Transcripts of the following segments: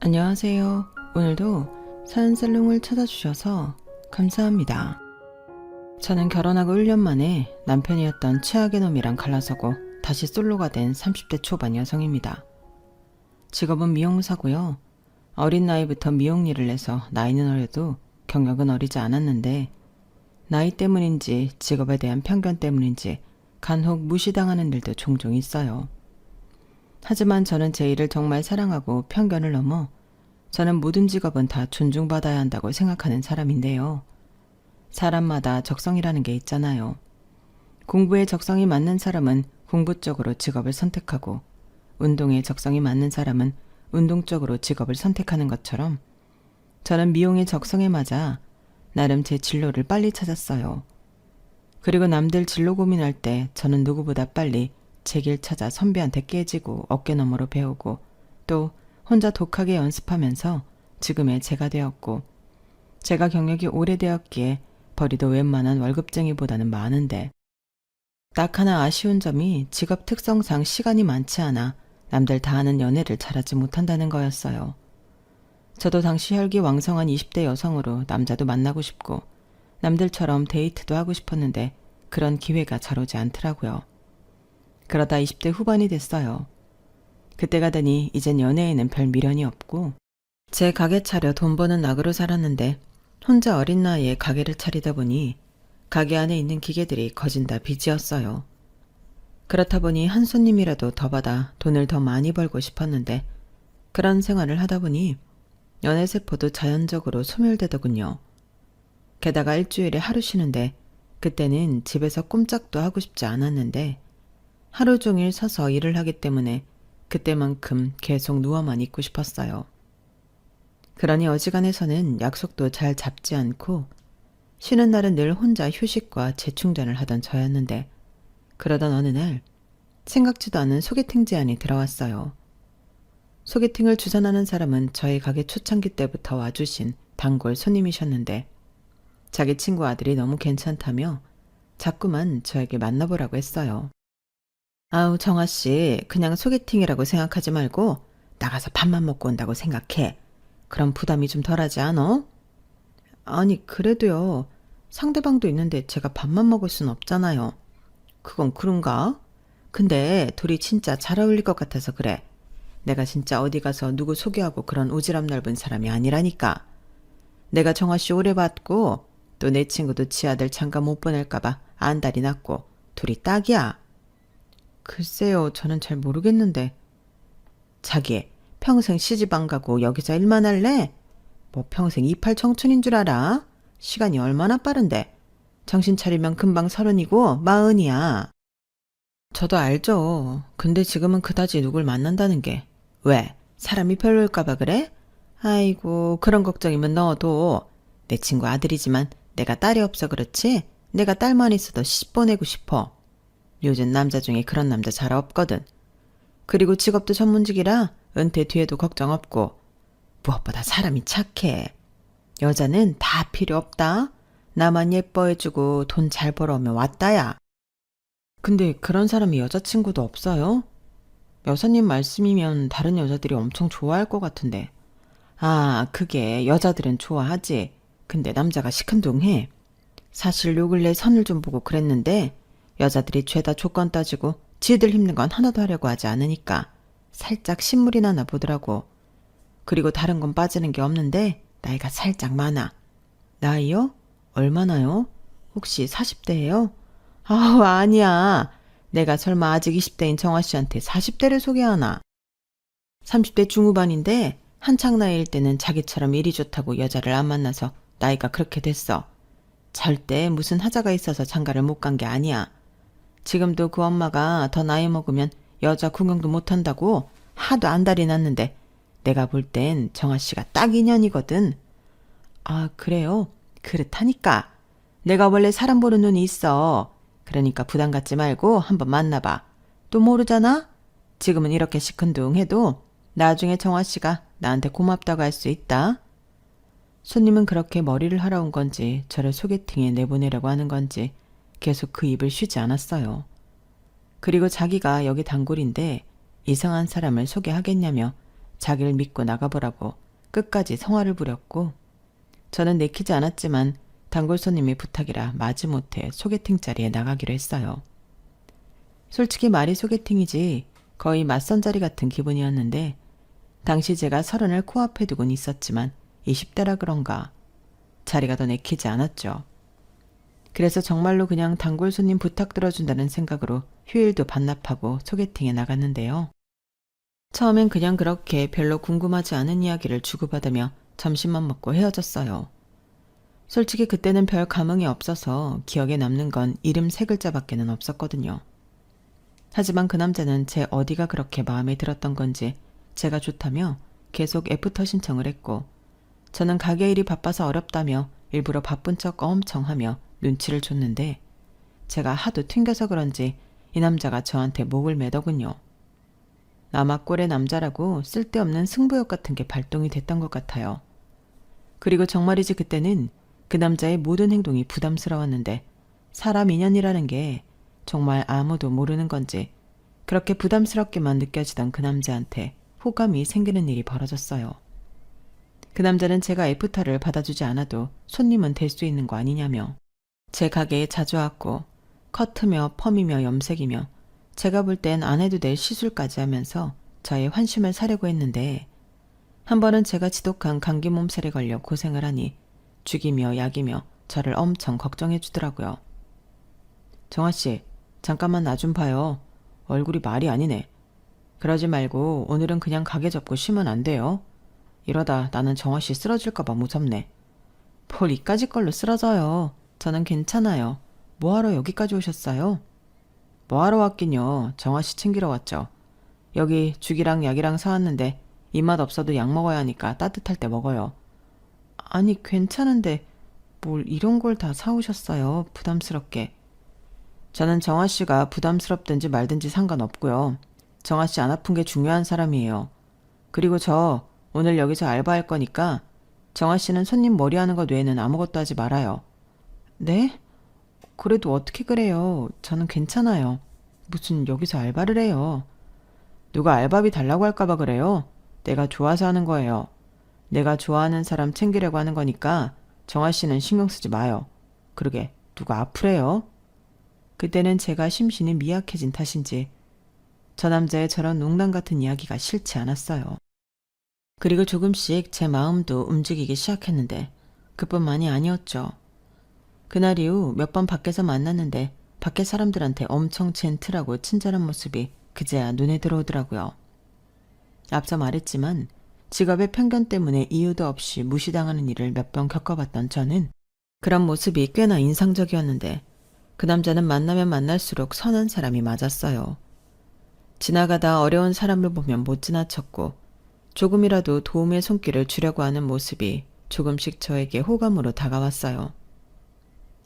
안녕하세요. 오늘도 사연살롱을 찾아주셔서 감사합니다. 저는 결혼하고 1년 만에 남편이었던 최악의 놈이랑 갈라서고 다시 솔로가 된 30대 초반 여성입니다. 직업은 미용사고요. 어린 나이부터 미용 일을 해서 나이는 어려도 경력은 어리지 않았는데 나이 때문인지 직업에 대한 편견 때문인지 간혹 무시당하는 일도 종종 있어요. 하지만 저는 제 일을 정말 사랑하고 편견을 넘어 저는 모든 직업은 다 존중받아야 한다고 생각하는 사람인데요. 사람마다 적성이라는 게 있잖아요. 공부에 적성이 맞는 사람은 공부 쪽으로 직업을 선택하고 운동에 적성이 맞는 사람은 운동 쪽으로 직업을 선택하는 것처럼 저는 미용의 적성에 맞아 나름 제 진로를 빨리 찾았어요. 그리고 남들 진로 고민할 때 저는 누구보다 빨리 제 길 찾아 선배한테 깨지고 어깨너머로 배우고 또 혼자 독하게 연습하면서 지금의 제가 되었고 제가 경력이 오래되었기에 벌이도 웬만한 월급쟁이보다는 많은데 딱 하나 아쉬운 점이 직업 특성상 시간이 많지 않아 남들 다 아는 연애를 잘하지 못한다는 거였어요. 저도 당시 혈기왕성한 20대 여성으로 남자도 만나고 싶고 남들처럼 데이트도 하고 싶었는데 그런 기회가 잘 오지 않더라고요. 그러다 20대 후반이 됐어요. 그때가 되니 이젠 연애에는 별 미련이 없고 제 가게 차려 돈 버는 낙으로 살았는데 혼자 어린 나이에 가게를 차리다 보니 가게 안에 있는 기계들이 거진 다 빚이었어요. 그렇다 보니 한 손님이라도 더 받아 돈을 더 많이 벌고 싶었는데 그런 생활을 하다 보니 연애세포도 자연적으로 소멸되더군요. 게다가 일주일에 하루 쉬는데 그때는 집에서 꼼짝도 하고 싶지 않았는데 하루 종일 서서 일을 하기 때문에 그때만큼 계속 누워만 있고 싶었어요. 그러니 어지간해서는 약속도 잘 잡지 않고 쉬는 날은 늘 혼자 휴식과 재충전을 하던 저였는데 그러던 어느 날 생각지도 않은 소개팅 제안이 들어왔어요. 소개팅을 주선하는 사람은 저희 가게 초창기 때부터 와주신 단골 손님이셨는데 자기 친구 아들이 너무 괜찮다며 자꾸만 저에게 만나보라고 했어요. 아우 정아씨 그냥 소개팅이라고 생각하지 말고 나가서 밥만 먹고 온다고 생각해. 그럼 부담이 좀 덜하지 않어? 아니 그래도요. 상대방도 있는데 제가 밥만 먹을 순 없잖아요. 그건 그런가? 근데 둘이 진짜 잘 어울릴 것 같아서 그래. 내가 진짜 어디 가서 누구 소개하고 그런 오지랖 넓은 사람이 아니라니까. 내가 정아씨 오래 봤고 또 내 친구도 지 아들 잠깐 못 보낼까봐 안달이 났고 둘이 딱이야. 글쎄요, 저는 잘 모르겠는데. 자기, 평생 시집 안 가고 여기서 일만 할래? 뭐 평생 이팔 청춘인 줄 알아? 시간이 얼마나 빠른데. 정신 차리면 금방 30이고 40이야. 저도 알죠. 근데 지금은 그다지 누굴 만난다는 게. 왜? 사람이 별로일까봐 그래? 아이고, 그런 걱정이면 넣어도. 내 친구 아들이지만 내가 딸이 없어 그렇지? 내가 딸만 있어도 시집 보내고 싶어. 요즘 남자 중에 그런 남자 잘 없거든. 그리고 직업도 전문직이라 은퇴 뒤에도 걱정 없고 무엇보다 사람이 착해. 여자는 다 필요 없다. 나만 예뻐해주고 돈 잘 벌어오면 왔다야. 근데 그런 사람이 여자친구도 없어요? 여사님 말씀이면 다른 여자들이 엄청 좋아할 것 같은데. 아, 그게 여자들은 좋아하지. 근데 남자가 시큰둥해. 사실 요 근래 선을 좀 보고 그랬는데 여자들이 죄다 조건 따지고 지들 힘든 건 하나도 하려고 하지 않으니까 살짝 신물이 나나 보더라고. 그리고 다른 건 빠지는 게 없는데 나이가 살짝 많아. 나이요? 얼마나요? 혹시 40대예요? 아우 아니야. 내가 설마 아직 20대인 정아씨한테 40대를 소개하나. 30대 중후반인데 한창 나이일 때는 자기처럼 일이 좋다고 여자를 안 만나서 나이가 그렇게 됐어. 절대 무슨 하자가 있어서 장가를 못 간 게 아니야. 지금도 그 엄마가 더 나이 먹으면 여자 구경도 못한다고 하도 안달이 났는데 내가 볼 땐 정아씨가 딱 인연이거든. 아 그래요? 그렇다니까. 내가 원래 사람 보는 눈이 있어. 그러니까 부담 갖지 말고 한번 만나봐. 또 모르잖아? 지금은 이렇게 시큰둥해도 나중에 정아씨가 나한테 고맙다고 할 수 있다. 손님은 그렇게 머리를 하러 온 건지 저를 소개팅에 내보내려고 하는 건지 계속 그 입을 쉬지 않았어요. 그리고 자기가 여기 단골인데 이상한 사람을 소개하겠냐며 자기를 믿고 나가보라고 끝까지 성화를 부렸고, 저는 내키지 않았지만 단골 손님이 부탁이라 마지못해 소개팅 자리에 나가기로 했어요. 솔직히 말이 소개팅이지 거의 맞선 자리 같은 기분이었는데, 당시 제가 30을 코앞에 두곤 있었지만 20대라 그런가 자리가 더 내키지 않았죠. 그래서 정말로 그냥 단골 손님 부탁 들어준다는 생각으로 휴일도 반납하고 소개팅에 나갔는데요. 처음엔 그냥 그렇게 별로 궁금하지 않은 이야기를 주고받으며 점심만 먹고 헤어졌어요. 솔직히 그때는 별 감흥이 없어서 기억에 남는 건 이름 3글자밖에는 없었거든요. 하지만 그 남자는 제 어디가 그렇게 마음에 들었던 건지 제가 좋다며 계속 애프터 신청을 했고, 저는 가게 일이 바빠서 어렵다며 일부러 바쁜 척 엄청 하며 눈치를 줬는데, 제가 하도 튕겨서 그런지 이 남자가 저한테 목을 매더군요. 남아 꼴의 남자라고 쓸데없는 승부욕 같은 게 발동이 됐던 것 같아요. 그리고 정말이지 그때는 그 남자의 모든 행동이 부담스러웠는데, 사람 인연이라는 게 정말 아무도 모르는 건지 그렇게 부담스럽게만 느껴지던 그 남자한테 호감이 생기는 일이 벌어졌어요. 그 남자는 제가 애프터를 받아주지 않아도 손님은 될 수 있는 거 아니냐며 제 가게에 자주 왔고, 커트며 펌이며 염색이며 제가 볼 땐 안 해도 될 시술까지 하면서 저의 환심을 사려고 했는데, 한 번은 제가 지독한 감기 몸살에 걸려 고생을 하니 죽이며 약이며 저를 엄청 걱정해 주더라고요. 정아씨, 잠깐만 나 좀 봐요. 얼굴이 말이 아니네. 그러지 말고 오늘은 그냥 가게 접고 쉬면 안 돼요. 이러다 나는 정아씨 쓰러질까봐 무섭네. 뭘 이까짓 걸로 쓰러져요. 저는 괜찮아요. 뭐하러 여기까지 오셨어요? 뭐하러 왔긴요. 정아씨 챙기러 왔죠. 여기 죽이랑 약이랑 사왔는데 입맛 없어도 약 먹어야 하니까 따뜻할 때 먹어요. 아니 괜찮은데 뭘 이런 걸 다 사오셨어요. 부담스럽게. 저는 정아씨가 부담스럽든지 말든지 상관없고요. 정아씨 안 아픈 게 중요한 사람이에요. 그리고 저 오늘 여기서 알바할 거니까 정아씨는 손님 머리하는 것 외에는 아무것도 하지 말아요. 네? 그래도 어떻게 그래요. 저는 괜찮아요. 무슨 여기서 알바를 해요. 누가 알바비 달라고 할까봐 그래요. 내가 좋아서 하는 거예요. 내가 좋아하는 사람 챙기려고 하는 거니까 정아씨는 신경 쓰지 마요. 그러게 누가 아프래요? 그때는 제가 심신이 미약해진 탓인지 저 남자의 저런 농담 같은 이야기가 싫지 않았어요. 그리고 조금씩 제 마음도 움직이기 시작했는데 그뿐만이 아니었죠. 그날 이후 몇 번 밖에서 만났는데 밖에 사람들한테 엄청 젠틀하고 친절한 모습이 그제야 눈에 들어오더라고요. 앞서 말했지만 직업의 편견 때문에 이유도 없이 무시당하는 일을 몇 번 겪어봤던 저는 그런 모습이 꽤나 인상적이었는데, 그 남자는 만나면 만날수록 선한 사람이 맞았어요. 지나가다 어려운 사람을 보면 못 지나쳤고, 조금이라도 도움의 손길을 주려고 하는 모습이 조금씩 저에게 호감으로 다가왔어요.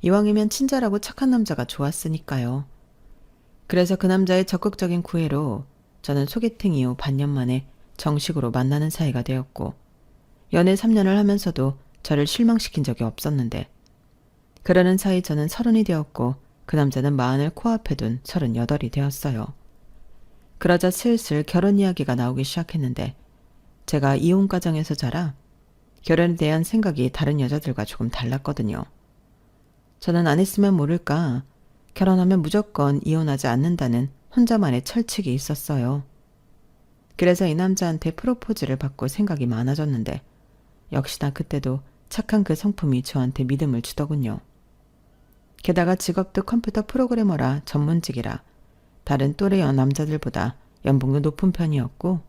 이왕이면 친절하고 착한 남자가 좋았으니까요. 그래서 그 남자의 적극적인 구애로 저는 소개팅 이후 반년 만에 정식으로 만나는 사이가 되었고, 연애 3년을 하면서도 저를 실망시킨 적이 없었는데, 그러는 사이 저는 30이 되었고 그 남자는 40을 코앞에 둔 38이 되었어요. 그러자 슬슬 결혼 이야기가 나오기 시작했는데, 제가 이혼 가정에서 자라 결혼에 대한 생각이 다른 여자들과 조금 달랐거든요. 저는 안 했으면 모를까 결혼하면 무조건 이혼하지 않는다는 혼자만의 철칙이 있었어요. 그래서 이 남자한테 프로포즈를 받고 생각이 많아졌는데, 역시나 그때도 착한 그 성품이 저한테 믿음을 주더군요. 게다가 직업도 컴퓨터 프로그래머라 전문직이라 다른 또래 남자들보다 연봉도 높은 편이었고,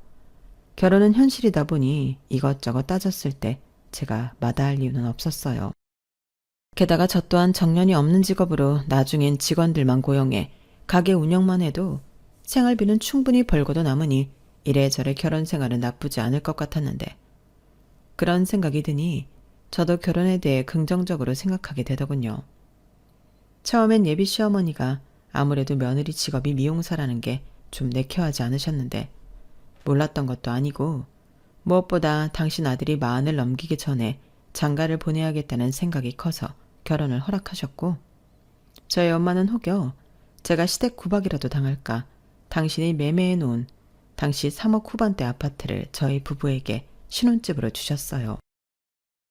결혼은 현실이다 보니 이것저것 따졌을 때 제가 마다할 이유는 없었어요. 게다가 저 또한 정년이 없는 직업으로 나중엔 직원들만 고용해 가게 운영만 해도 생활비는 충분히 벌고도 남으니 이래저래 결혼 생활은 나쁘지 않을 것 같았는데, 그런 생각이 드니 저도 결혼에 대해 긍정적으로 생각하게 되더군요. 처음엔 예비 시어머니가 아무래도 며느리 직업이 미용사라는 게 좀 내켜하지 않으셨는데, 몰랐던 것도 아니고 무엇보다 당신 아들이 40을 넘기기 전에 장가를 보내야겠다는 생각이 커서 결혼을 허락하셨고, 저희 엄마는 혹여 제가 시댁 구박이라도 당할까 당신이 매매해 놓은 당시 3억 후반대 아파트를 저희 부부에게 신혼집으로 주셨어요.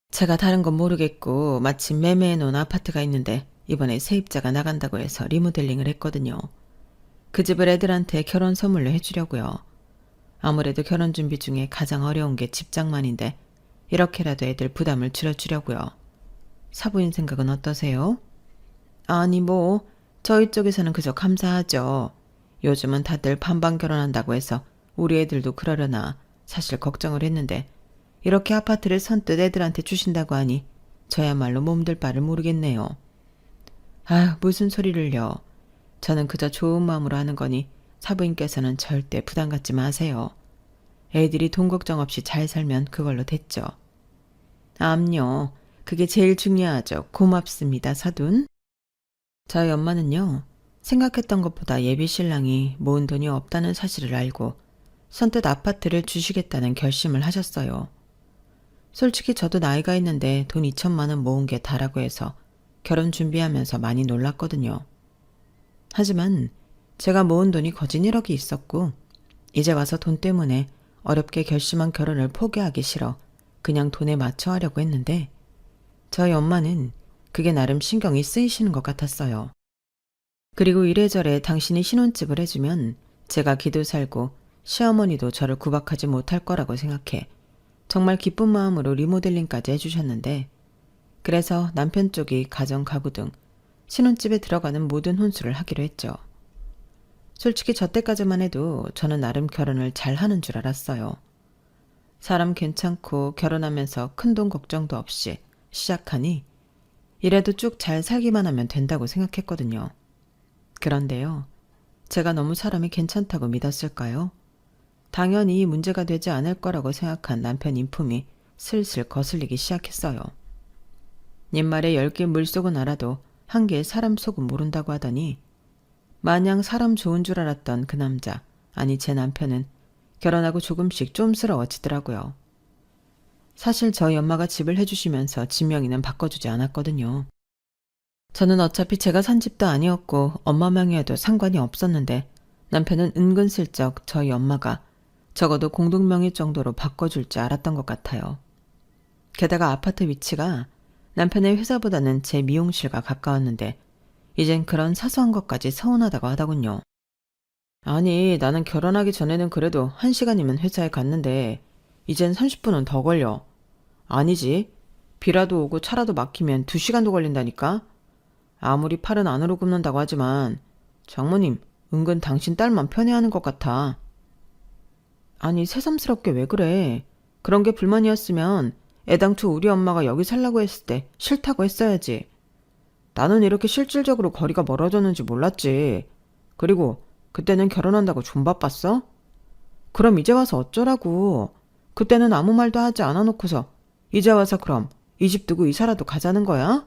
제가 다른 건 모르겠고 마침 매매해 놓은 아파트가 있는데 이번에 세입자가 나간다고 해서 리모델링을 했거든요. 그 집을 애들한테 결혼 선물로 해주려고요. 아무래도 결혼 준비 중에 가장 어려운 게 집장만인데 이렇게라도 애들 부담을 줄여주려고요. 사부인 생각은 어떠세요? 아니 저희 쪽에서는 그저 감사하죠. 요즘은 다들 반반 결혼한다고 해서 우리 애들도 그러려나 사실 걱정을 했는데 이렇게 아파트를 선뜻 애들한테 주신다고 하니 저야말로 몸둘 바를 모르겠네요. 아휴, 무슨 소리를요. 저는 그저 좋은 마음으로 하는 거니 사부인께서는 절대 부담 갖지 마세요. 애들이 돈 걱정 없이 잘 살면 그걸로 됐죠. 암요. 그게 제일 중요하죠. 고맙습니다, 사돈. 저희 엄마는요. 생각했던 것보다 예비 신랑이 모은 돈이 없다는 사실을 알고 선뜻 아파트를 주시겠다는 결심을 하셨어요. 솔직히 저도 나이가 있는데 돈 2천만 원 모은 게 다라고 해서 결혼 준비하면서 많이 놀랐거든요. 하지만 제가 모은 돈이 거진 1억이 있었고 이제 와서 돈 때문에 어렵게 결심한 결혼을 포기하기 싫어 그냥 돈에 맞춰 하려고 했는데 저희 엄마는 그게 나름 신경이 쓰이시는 것 같았어요. 그리고 이래저래 당신이 신혼집을 해주면 제가 기도 살고 시어머니도 저를 구박하지 못할 거라고 생각해 정말 기쁜 마음으로 리모델링까지 해주셨는데 그래서 남편 쪽이 가정 가구 등 신혼집에 들어가는 모든 혼수를 하기로 했죠. 솔직히 저 때까지만 해도 저는 나름 결혼을 잘 하는 줄 알았어요. 사람 괜찮고 결혼하면서 큰돈 걱정도 없이 시작하니 이래도 쭉 잘 살기만 하면 된다고 생각했거든요. 그런데요. 제가 너무 사람이 괜찮다고 믿었을까요? 당연히 문제가 되지 않을 거라고 생각한 남편 인품이 슬슬 거슬리기 시작했어요. 옛말에 10개 물속은 알아도 1개 사람 속은 모른다고 하더니 마냥 사람 좋은 줄 알았던 그 남자, 아니 제 남편은 결혼하고 조금씩 쫌스러워지더라고요. 사실 저희 엄마가 집을 해주시면서 집 명의는 바꿔주지 않았거든요. 저는 어차피 제가 산 집도 아니었고 엄마 명의에도 상관이 없었는데 남편은 은근슬쩍 저희 엄마가 적어도 공동명의 정도로 바꿔줄 줄 알았던 것 같아요. 게다가 아파트 위치가 남편의 회사보다는 제 미용실과 가까웠는데 이젠 그런 사소한 것까지 서운하다고 하더군요. 아니, 나는 결혼하기 전에는 그래도 1시간이면 회사에 갔는데 이젠 30분은 더 걸려. 아니지. 비라도 오고 차라도 막히면 2시간도 걸린다니까. 아무리 팔은 안으로 굽는다고 하지만 장모님, 은근 당신 딸만 편애하는 것 같아. 아니, 새삼스럽게 왜 그래. 그런 게 불만이었으면 애당초 우리 엄마가 여기 살라고 했을 때 싫다고 했어야지. 나는 이렇게 실질적으로 거리가 멀어졌는지 몰랐지. 그리고 그때는 결혼한다고 좀 바빴어? 그럼 이제 와서 어쩌라고. 그때는 아무 말도 하지 않아 놓고서 이제 와서 그럼 이 집 두고 이사라도 가자는 거야?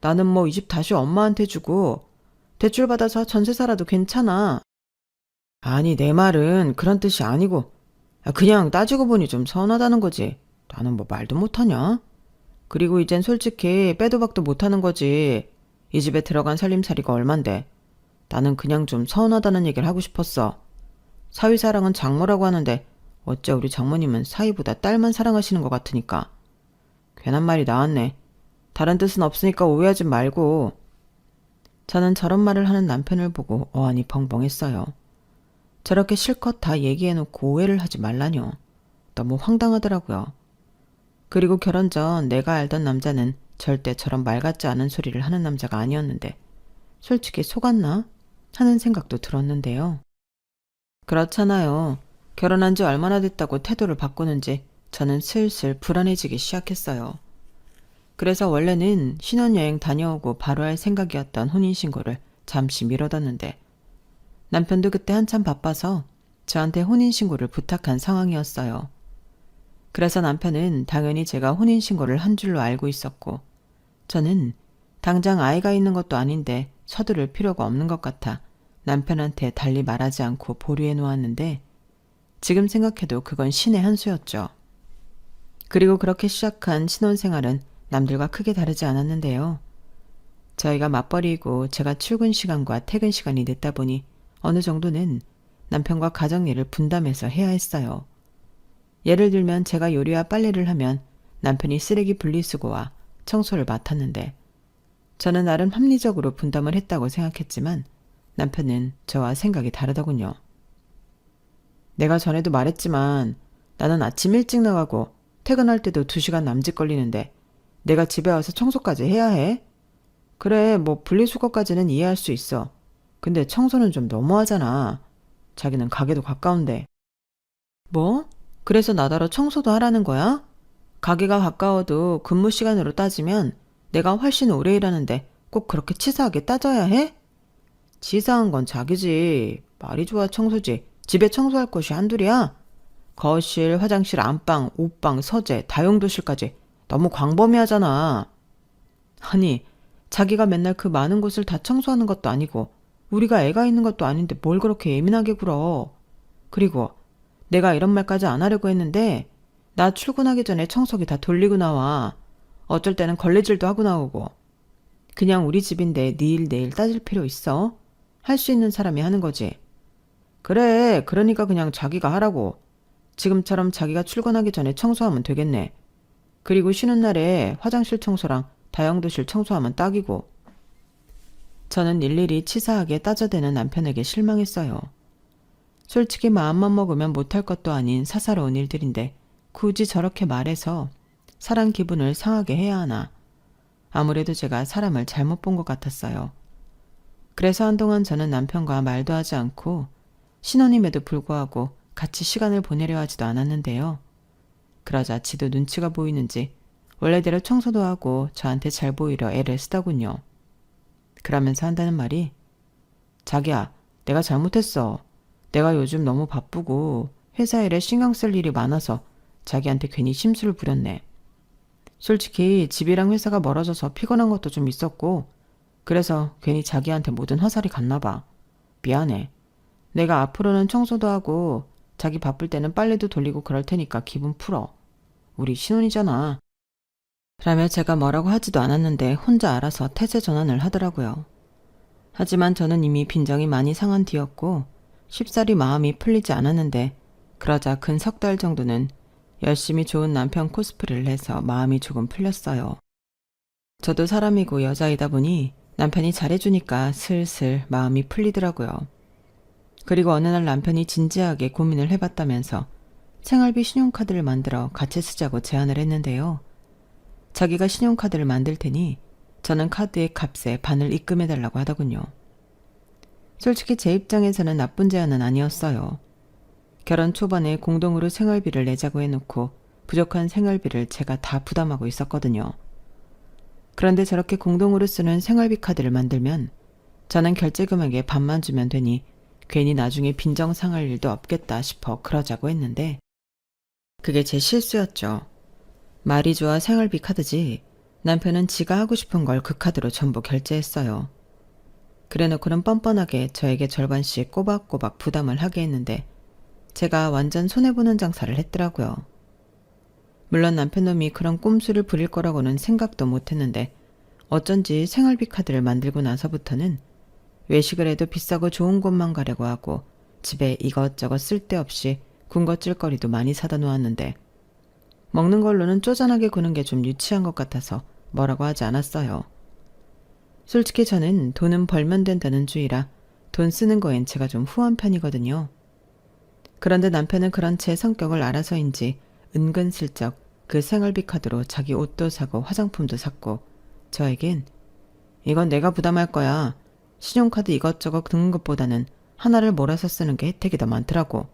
나는 이 집 다시 엄마한테 주고 대출 받아서 전세 살아도 괜찮아. 아니, 내 말은 그런 뜻이 아니고 그냥 따지고 보니 좀 서운하다는 거지. 나는 말도 못하냐? 그리고 이젠 솔직히 빼도 박도 못하는 거지. 이 집에 들어간 살림살이가 얼만데. 나는 그냥 좀 서운하다는 얘기를 하고 싶었어. 사위 사랑은 장모라고 하는데 어째 우리 장모님은 사위보다 딸만 사랑하시는 것 같으니까. 괜한 말이 나왔네. 다른 뜻은 없으니까 오해하지 말고. 저는 저런 말을 하는 남편을 보고 어안이 벙벙했어요. 저렇게 실컷 다 얘기해놓고 오해를 하지 말라뇨. 너무 황당하더라고요. 그리고 결혼 전 내가 알던 남자는 절대 저런 말 같지 않은 소리를 하는 남자가 아니었는데 솔직히 속았나? 하는 생각도 들었는데요. 그렇잖아요. 결혼한 지 얼마나 됐다고 태도를 바꾸는지 저는 슬슬 불안해지기 시작했어요. 그래서 원래는 신혼여행 다녀오고 바로 할 생각이었던 혼인신고를 잠시 미뤄뒀는데 남편도 그때 한참 바빠서 저한테 혼인신고를 부탁한 상황이었어요. 그래서 남편은 당연히 제가 혼인신고를 한 줄로 알고 있었고 저는 당장 아이가 있는 것도 아닌데 서두를 필요가 없는 것 같아 남편한테 달리 말하지 않고 보류해 놓았는데 지금 생각해도 그건 신의 한 수였죠. 그리고 그렇게 시작한 신혼생활은 남들과 크게 다르지 않았는데요. 저희가 맞벌이고 제가 출근 시간과 퇴근 시간이 늦다 보니 어느 정도는 남편과 가정일을 분담해서 해야 했어요. 예를 들면 제가 요리와 빨래를 하면 남편이 쓰레기 분리수거와 청소를 맡았는데 저는 나름 합리적으로 분담을 했다고 생각했지만 남편은 저와 생각이 다르더군요. 내가 전에도 말했지만 나는 아침 일찍 나가고 퇴근할 때도 2시간 남짓 걸리는데 내가 집에 와서 청소까지 해야 해? 그래, 뭐 분리수거까지는 이해할 수 있어. 근데 청소는 좀 너무하잖아. 자기는 가게도 가까운데. 뭐? 그래서 나더러 청소도 하라는 거야? 가게가 가까워도 근무 시간으로 따지면 내가 훨씬 오래 일하는데 꼭 그렇게 치사하게 따져야 해? 치사한 건 자기지. 말이 좋아 청소지. 집에 청소할 곳이 한둘이야? 거실, 화장실, 안방, 옷방, 서재, 다용도실까지 너무 광범위하잖아. 아니, 자기가 맨날 그 많은 곳을 다 청소하는 것도 아니고 우리가 애가 있는 것도 아닌데 뭘 그렇게 예민하게 굴어. 그리고 내가 이런 말까지 안 하려고 했는데 나 출근하기 전에 청소기 다 돌리고 나와. 어쩔 때는 걸레질도 하고 나오고. 그냥 우리 집인데 네 일 내일 따질 필요 있어? 할 수 있는 사람이 하는 거지. 그래, 그러니까 그냥 자기가 하라고. 지금처럼 자기가 출근하기 전에 청소하면 되겠네. 그리고 쉬는 날에 화장실 청소랑 다용도실 청소하면 딱이고. 저는 일일이 치사하게 따져대는 남편에게 실망했어요. 솔직히 마음만 먹으면 못할 것도 아닌 사사로운 일들인데 굳이 저렇게 말해서 사람 기분을 상하게 해야 하나. 아무래도 제가 사람을 잘못 본 것 같았어요. 그래서 한동안 저는 남편과 말도 하지 않고 신혼임에도 불구하고 같이 시간을 보내려 하지도 않았는데요. 그러자 지도 눈치가 보이는지 원래대로 청소도 하고 저한테 잘 보이려 애를 쓰더군요. 그러면서 한다는 말이 자기야, 내가 잘못했어. 내가 요즘 너무 바쁘고 회사 일에 신경 쓸 일이 많아서 자기한테 괜히 심술을 부렸네. 솔직히 집이랑 회사가 멀어져서 피곤한 것도 좀 있었고 그래서 괜히 자기한테 모든 화살이 갔나 봐. 미안해. 내가 앞으로는 청소도 하고 자기 바쁠 때는 빨래도 돌리고 그럴 테니까 기분 풀어. 우리 신혼이잖아. 라며 제가 뭐라고 하지도 않았는데 혼자 알아서 태세 전환을 하더라고요. 하지만 저는 이미 빈정이 많이 상한 뒤였고 쉽사리 마음이 풀리지 않았는데 그러자 근 3달 정도는 열심히 좋은 남편 코스프레를 해서 마음이 조금 풀렸어요. 저도 사람이고 여자이다 보니 남편이 잘해주니까 슬슬 마음이 풀리더라고요. 그리고 어느 날 남편이 진지하게 고민을 해봤다면서 생활비 신용카드를 만들어 같이 쓰자고 제안을 했는데요. 자기가 신용카드를 만들 테니 저는 카드의 값에 반을 입금해달라고 하더군요. 솔직히 제 입장에서는 나쁜 제안은 아니었어요. 결혼 초반에 공동으로 생활비를 내자고 해놓고 부족한 생활비를 제가 다 부담하고 있었거든요. 그런데 저렇게 공동으로 쓰는 생활비 카드를 만들면 저는 결제 금액의 반만 주면 되니 괜히 나중에 빈정 상할 일도 없겠다 싶어 그러자고 했는데 그게 제 실수였죠. 말이 좋아 생활비 카드지 남편은 지가 하고 싶은 걸 그 카드로 전부 결제했어요. 그래놓고는 뻔뻔하게 저에게 절반씩 꼬박꼬박 부담을 하게 했는데 제가 완전 손해보는 장사를 했더라고요. 물론 남편놈이 그런 꼼수를 부릴 거라고는 생각도 못했는데 어쩐지 생활비 카드를 만들고 나서부터는 외식을 해도 비싸고 좋은 곳만 가려고 하고 집에 이것저것 쓸데없이 군것질거리도 많이 사다 놓았는데 먹는 걸로는 쪼잔하게 구는 게 좀 유치한 것 같아서 뭐라고 하지 않았어요. 솔직히 저는 돈은 벌면 된다는 주의라 돈 쓰는 거엔 제가 좀 후한 편이거든요. 그런데 남편은 그런 제 성격을 알아서인지 은근슬쩍 그 생활비 카드로 자기 옷도 사고 화장품도 샀고 저에겐 이건 내가 부담할 거야. 신용카드 이것저것 드는 것보다는 하나를 몰아서 쓰는 게 혜택이 더 많더라고.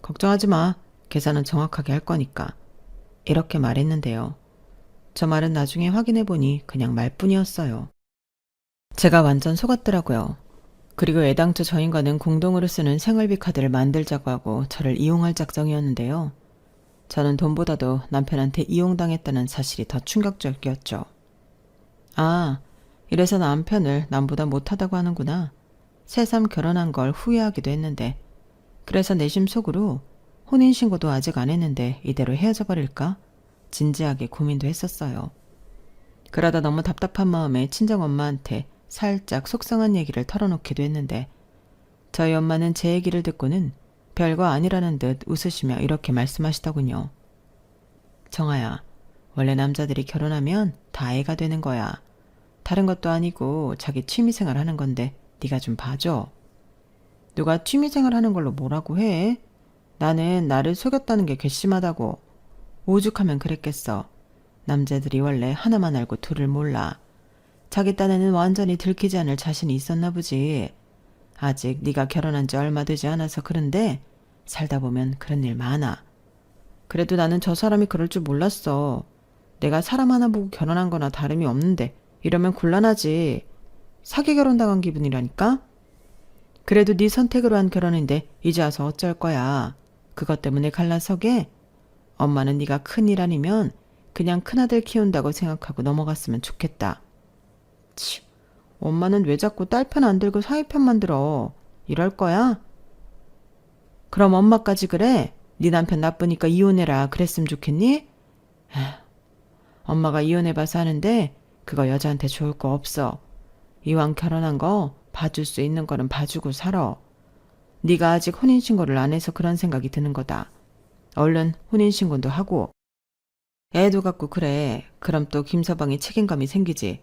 걱정하지 마. 계산은 정확하게 할 거니까. 이렇게 말했는데요. 저 말은 나중에 확인해보니 그냥 말뿐이었어요. 제가 완전 속았더라고요. 그리고 애당초 저 인간은 공동으로 쓰는 생활비 카드를 만들자고 하고 저를 이용할 작정이었는데요. 저는 돈보다도 남편한테 이용당했다는 사실이 더 충격적이었죠. 아, 이래서 남편을 남보다 못하다고 하는구나. 새삼 결혼한 걸 후회하기도 했는데 그래서 내심 속으로 혼인신고도 아직 안 했는데 이대로 헤어져 버릴까? 진지하게 고민도 했었어요. 그러다 너무 답답한 마음에 친정엄마한테 살짝 속상한 얘기를 털어놓기도 했는데 저희 엄마는 제 얘기를 듣고는 별거 아니라는 듯 웃으시며 이렇게 말씀하시더군요. 정아야, 원래 남자들이 결혼하면 다 애가 되는 거야. 다른 것도 아니고 자기 취미생활 하는 건데 네가 좀 봐줘. 누가 취미생활 하는 걸로 뭐라고 해? 나는 나를 속였다는 게 괘씸하다고. 오죽하면 그랬겠어. 남자들이 원래 하나만 알고 둘을 몰라. 자기 딴에는 완전히 들키지 않을 자신이 있었나 보지. 아직 네가 결혼한 지 얼마 되지 않아서 그런데 살다 보면 그런 일 많아. 그래도 나는 저 사람이 그럴 줄 몰랐어. 내가 사람 하나 보고 결혼한 거나 다름이 없는데 이러면 곤란하지. 사기 결혼 당한 기분이라니까? 그래도 네 선택으로 한 결혼인데 이제 와서 어쩔 거야. 그것 때문에 갈라서게? 엄마는 네가 큰일 아니면 그냥 큰아들 키운다고 생각하고 넘어갔으면 좋겠다. 치, 엄마는 왜 자꾸 딸 편 안 들고 사위 편만 들어. 이럴 거야? 그럼 엄마까지 그래? 네 남편 나쁘니까 이혼해라 그랬으면 좋겠니? 에휴, 엄마가 이혼해봐서 하는데 그거 여자한테 좋을 거 없어. 이왕 결혼한 거 봐줄 수 있는 거는 봐주고 살아. 네가 아직 혼인신고를 안 해서 그런 생각이 드는 거다. 얼른 혼인신고도 하고. 애도 갖고 그래. 그럼 또 김서방이 책임감이 생기지.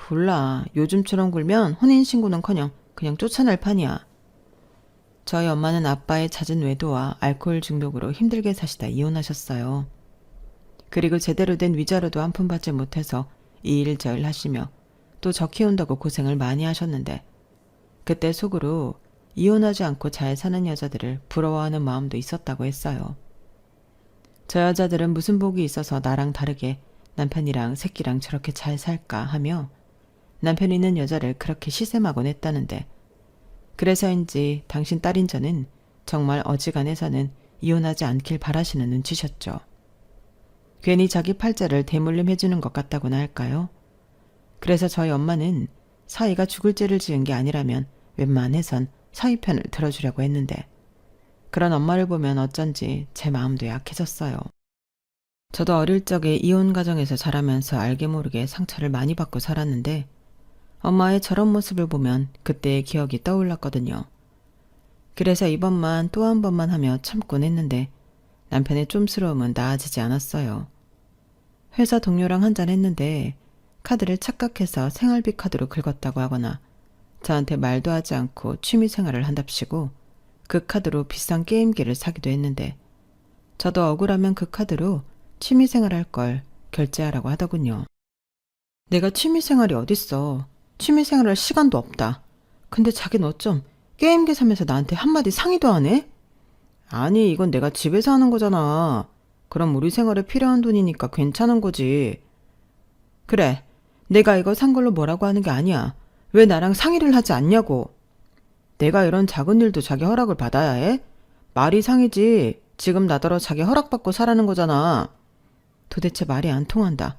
몰라. 요즘처럼 굴면 혼인신고는커녕 그냥 쫓아낼 판이야. 저희 엄마는 아빠의 잦은 외도와 알코올 중독으로 힘들게 사시다 이혼하셨어요. 그리고 제대로 된 위자료도 한 푼 받지 못해서 이 일 저 일 하시며 또 저 키운다고 고생을 많이 하셨는데 그때 속으로 이혼하지 않고 잘 사는 여자들을 부러워하는 마음도 있었다고 했어요. 저 여자들은 무슨 복이 있어서 나랑 다르게 남편이랑 새끼랑 저렇게 잘 살까 하며 남편 있는 여자를 그렇게 시샘하곤 했다는데 그래서인지 당신 딸인 저는 정말 어지간해서는 이혼하지 않길 바라시는 눈치셨죠. 괜히 자기 팔자를 대물림해주는 것 같다고나 할까요? 그래서 저희 엄마는 사위가 죽을 죄를 지은 게 아니라면 웬만해선 사위 편을 들어주려고 했는데 그런 엄마를 보면 어쩐지 제 마음도 약해졌어요. 저도 어릴 적에 이혼 가정에서 자라면서 알게 모르게 상처를 많이 받고 살았는데 엄마의 저런 모습을 보면 그때의 기억이 떠올랐거든요. 그래서 이번만 또 한 번만 하며 참곤 했는데 남편의 쫌스러움은 나아지지 않았어요. 회사 동료랑 한잔 했는데 카드를 착각해서 생활비 카드로 긁었다고 하거나 저한테 말도 하지 않고 취미생활을 한답시고 그 카드로 비싼 게임기를 사기도 했는데 저도 억울하면 그 카드로 취미생활 할 걸 결제하라고 하더군요. 내가 취미생활이 어딨어. 취미생활 할 시간도 없다. 근데 자기는 어쩜 게임기 사면서 나한테 한마디 상의도 안 해? 아니 이건 내가 집에서 하는 거잖아. 그럼 우리 생활에 필요한 돈이니까 괜찮은 거지. 그래, 내가 이거 산 걸로 뭐라고 하는 게 아니야. 왜 나랑 상의를 하지 않냐고. 내가 이런 작은 일도 자기 허락을 받아야 해? 말이 상이지. 지금 나더러 자기 허락받고 사라는 거잖아. 도대체 말이 안 통한다.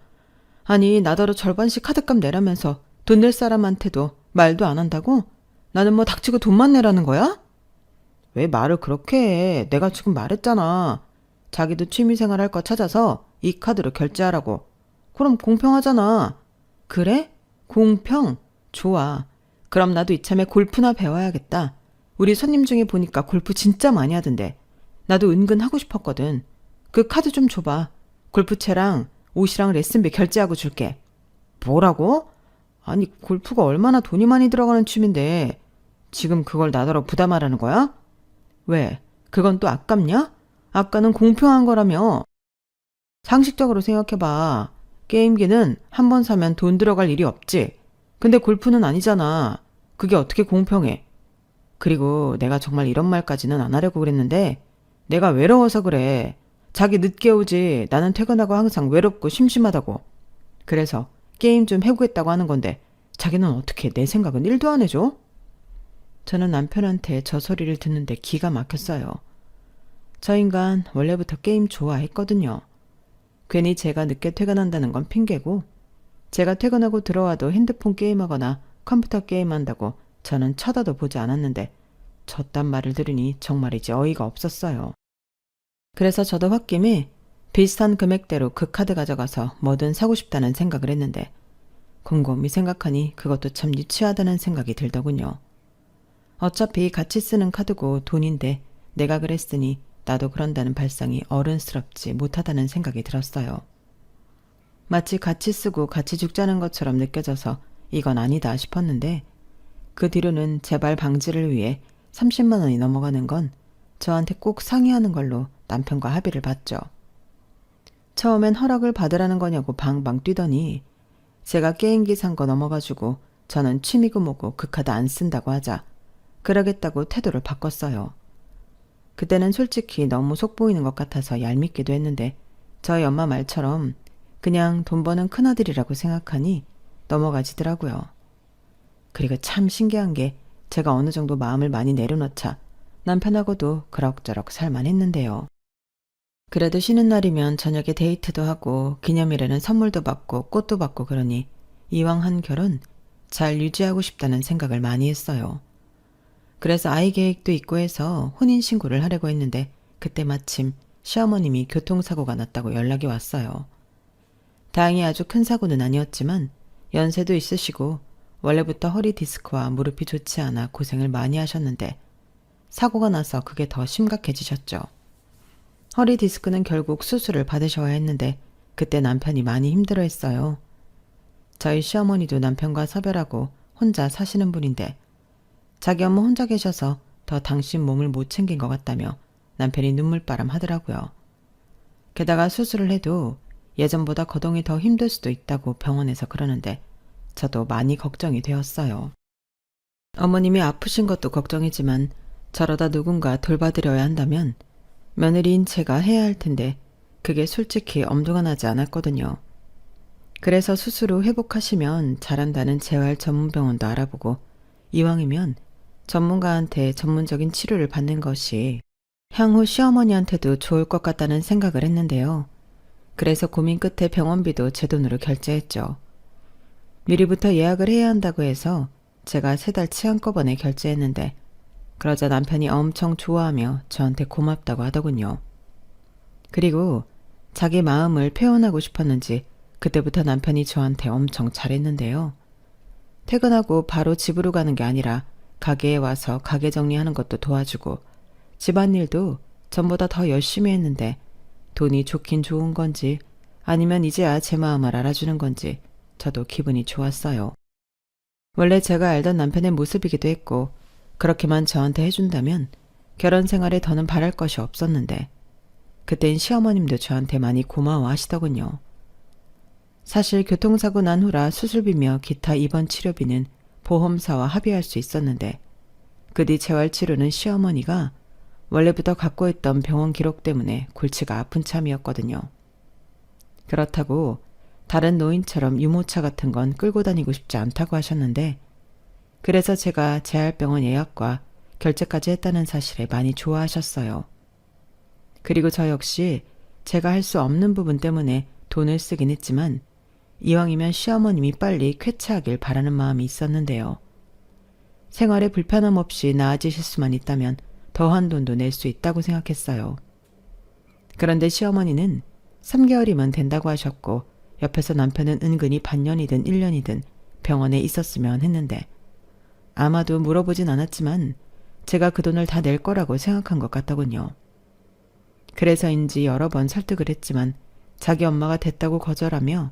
아니 나더러 절반씩 카드값 내라면서 돈 낼 사람한테도 말도 안 한다고? 나는 뭐 닥치고 돈만 내라는 거야? 왜 말을 그렇게 해? 내가 지금 말했잖아. 자기도 취미생활 할 거 찾아서 이 카드로 결제하라고. 그럼 공평하잖아. 그래? 공평? 좋아. 그럼 나도 이참에 골프나 배워야겠다. 우리 손님 중에 보니까 골프 진짜 많이 하던데. 나도 은근 하고 싶었거든. 그 카드 좀 줘봐. 골프채랑 옷이랑 레슨비 결제하고 줄게. 뭐라고? 아니 골프가 얼마나 돈이 많이 들어가는 취미인데 지금 그걸 나더러 부담하라는 거야? 왜? 그건 또 아깝냐? 아까는 공평한 거라며. 상식적으로 생각해봐. 게임기는 한 번 사면 돈 들어갈 일이 없지. 근데 골프는 아니잖아. 그게 어떻게 공평해. 그리고 내가 정말 이런 말까지는 안 하려고 그랬는데 내가 외로워서 그래. 자기 늦게 오지. 나는 퇴근하고 항상 외롭고 심심하다고. 그래서 게임 좀 해보겠다고 하는 건데 자기는 어떻게 내 생각은 1도 안 해줘? 저는 남편한테 저 소리를 듣는데 기가 막혔어요. 저 인간 원래부터 게임 좋아했거든요. 괜히 제가 늦게 퇴근한다는 건 핑계고 제가 퇴근하고 들어와도 핸드폰 게임하거나 컴퓨터 게임한다고 저는 쳐다도 보지 않았는데 저딴 말을 들으니 정말이지 어이가 없었어요. 그래서 저도 홧김에 비슷한 금액대로 그 카드 가져가서 뭐든 사고 싶다는 생각을 했는데 곰곰이 생각하니 그것도 참 유치하다는 생각이 들더군요. 어차피 같이 쓰는 카드고 돈인데 내가 그랬으니 나도 그런다는 발상이 어른스럽지 못하다는 생각이 들었어요. 마치 같이 쓰고 같이 죽자는 것처럼 느껴져서 이건 아니다 싶었는데 그 뒤로는 재발 방지를 위해 30만 원이 넘어가는 건 저한테 꼭 상의하는 걸로 남편과 합의를 봤죠. 처음엔 허락을 받으라는 거냐고 방방 뛰더니 제가 게임기 산 거 넘어가지고 저는 취미고 뭐고 그 카드 안 쓴다고 하자 그러겠다고 태도를 바꿨어요. 그때는 솔직히 너무 속보이는 것 같아서 얄밉기도 했는데 저희 엄마 말처럼 그냥 돈 버는 큰아들이라고 생각하니 넘어가지더라고요. 그리고 참 신기한 게 제가 어느 정도 마음을 많이 내려놓자 남편하고도 그럭저럭 살만했는데요. 그래도 쉬는 날이면 저녁에 데이트도 하고 기념일에는 선물도 받고 꽃도 받고 그러니 이왕 한 결혼 잘 유지하고 싶다는 생각을 많이 했어요. 그래서 아이 계획도 있고 해서 혼인신고를 하려고 했는데 그때 마침 시어머님이 교통사고가 났다고 연락이 왔어요. 다행히 아주 큰 사고는 아니었지만 연세도 있으시고 원래부터 허리 디스크와 무릎이 좋지 않아 고생을 많이 하셨는데 사고가 나서 그게 더 심각해지셨죠. 허리 디스크는 결국 수술을 받으셔야 했는데 그때 남편이 많이 힘들어했어요. 저희 시어머니도 남편과 사별하고 혼자 사시는 분인데 자기 엄마 혼자 계셔서 더 당신 몸을 못 챙긴 것 같다며 남편이 눈물바람 하더라고요. 게다가 수술을 해도 예전보다 거동이 더 힘들 수도 있다고 병원에서 그러는데 저도 많이 걱정이 되었어요. 어머님이 아프신 것도 걱정이지만 저러다 누군가 돌봐드려야 한다면 며느리인 제가 해야 할 텐데 그게 솔직히 엄두가 나지 않았거든요. 그래서 수술 후 회복하시면 잘한다는 재활 전문 병원도 알아보고 이왕이면 전문가한테 전문적인 치료를 받는 것이 향후 시어머니한테도 좋을 것 같다는 생각을 했는데요. 그래서 고민 끝에 병원비도 제 돈으로 결제했죠. 미리부터 예약을 해야 한다고 해서 제가 3달치 한꺼번에 결제했는데 그러자 남편이 엄청 좋아하며 저한테 고맙다고 하더군요. 그리고 자기 마음을 표현하고 싶었는지 그때부터 남편이 저한테 엄청 잘했는데요. 퇴근하고 바로 집으로 가는 게 아니라 가게에 와서 가게 정리하는 것도 도와주고 집안일도 전보다 더 열심히 했는데 돈이 좋긴 좋은 건지 아니면 이제야 제 마음을 알아주는 건지 저도 기분이 좋았어요. 원래 제가 알던 남편의 모습이기도 했고 그렇게만 저한테 해준다면 결혼 생활에 더는 바랄 것이 없었는데 그땐 시어머님도 저한테 많이 고마워하시더군요. 사실 교통사고 난 후라 수술비며 기타 입원 치료비는 보험사와 합의할 수 있었는데 그 뒤 재활치료는 시어머니가 원래부터 갖고 있던 병원 기록 때문에 골치가 아픈 참이었거든요. 그렇다고 다른 노인처럼 유모차 같은 건 끌고 다니고 싶지 않다고 하셨는데 그래서 제가 재활병원 예약과 결제까지 했다는 사실에 많이 좋아하셨어요. 그리고 저 역시 제가 할 수 없는 부분 때문에 돈을 쓰긴 했지만 이왕이면 시어머님이 빨리 쾌차하길 바라는 마음이 있었는데요. 생활에 불편함 없이 나아지실 수만 있다면 더한 돈도 낼 수 있다고 생각했어요. 그런데 시어머니는 3개월이면 된다고 하셨고 옆에서 남편은 은근히 반년이든 1년이든 병원에 있었으면 했는데 아마도 물어보진 않았지만 제가 그 돈을 다 낼 거라고 생각한 것 같더군요. 그래서인지 여러 번 설득을 했지만 자기 엄마가 됐다고 거절하며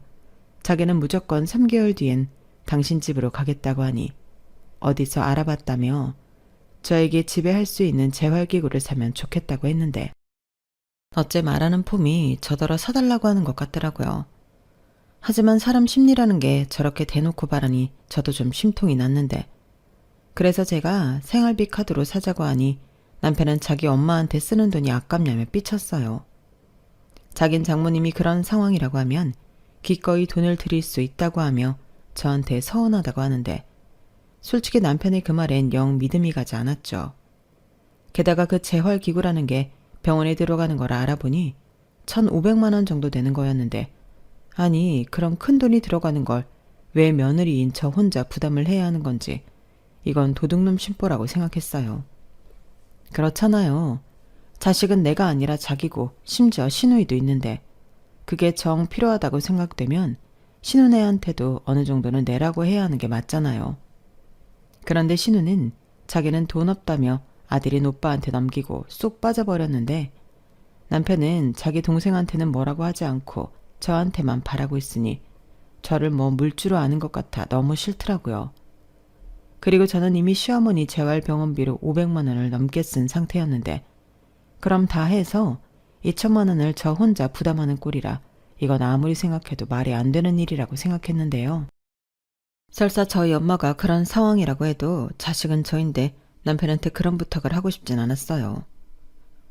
자기는 무조건 3개월 뒤엔 당신 집으로 가겠다고 하니 어디서 알아봤다며 저에게 집에 할 수 있는 재활기구를 사면 좋겠다고 했는데 어째 말하는 폼이 저더러 사달라고 하는 것 같더라고요. 하지만 사람 심리라는 게 저렇게 대놓고 바라니 저도 좀 심통이 났는데 그래서 제가 생활비 카드로 사자고 하니 남편은 자기 엄마한테 쓰는 돈이 아깝냐며 삐쳤어요. 자긴 장모님이 그런 상황이라고 하면 기꺼이 돈을 드릴 수 있다고 하며 저한테 서운하다고 하는데 솔직히 남편의 그 말엔 영 믿음이 가지 않았죠. 게다가 그 재활기구라는 게 병원에 들어가는 걸 알아보니 1,500만 원 정도 되는 거였는데 아니 그런 큰 돈이 들어가는 걸 왜 며느리인 저 혼자 부담을 해야 하는 건지 이건 도둑놈 심보라고 생각했어요. 그렇잖아요. 자식은 내가 아니라 자기고 심지어 시누이도 있는데 그게 정 필요하다고 생각되면 시누네한테도 어느 정도는 내라고 해야 하는 게 맞잖아요. 그런데 시누는 자기는 돈 없다며 아들인 오빠한테 넘기고 쏙 빠져버렸는데 남편은 자기 동생한테는 뭐라고 하지 않고 저한테만 바라고 있으니 저를 뭐 물주로 아는 것 같아 너무 싫더라고요. 그리고 저는 이미 시어머니 재활병원비로 500만 원을 넘게 쓴 상태였는데 그럼 다 해서 2천만 원을 저 혼자 부담하는 꼴이라 이건 아무리 생각해도 말이 안 되는 일이라고 생각했는데요. 설사 저희 엄마가 그런 상황이라고 해도 자식은 저인데 남편한테 그런 부탁을 하고 싶진 않았어요.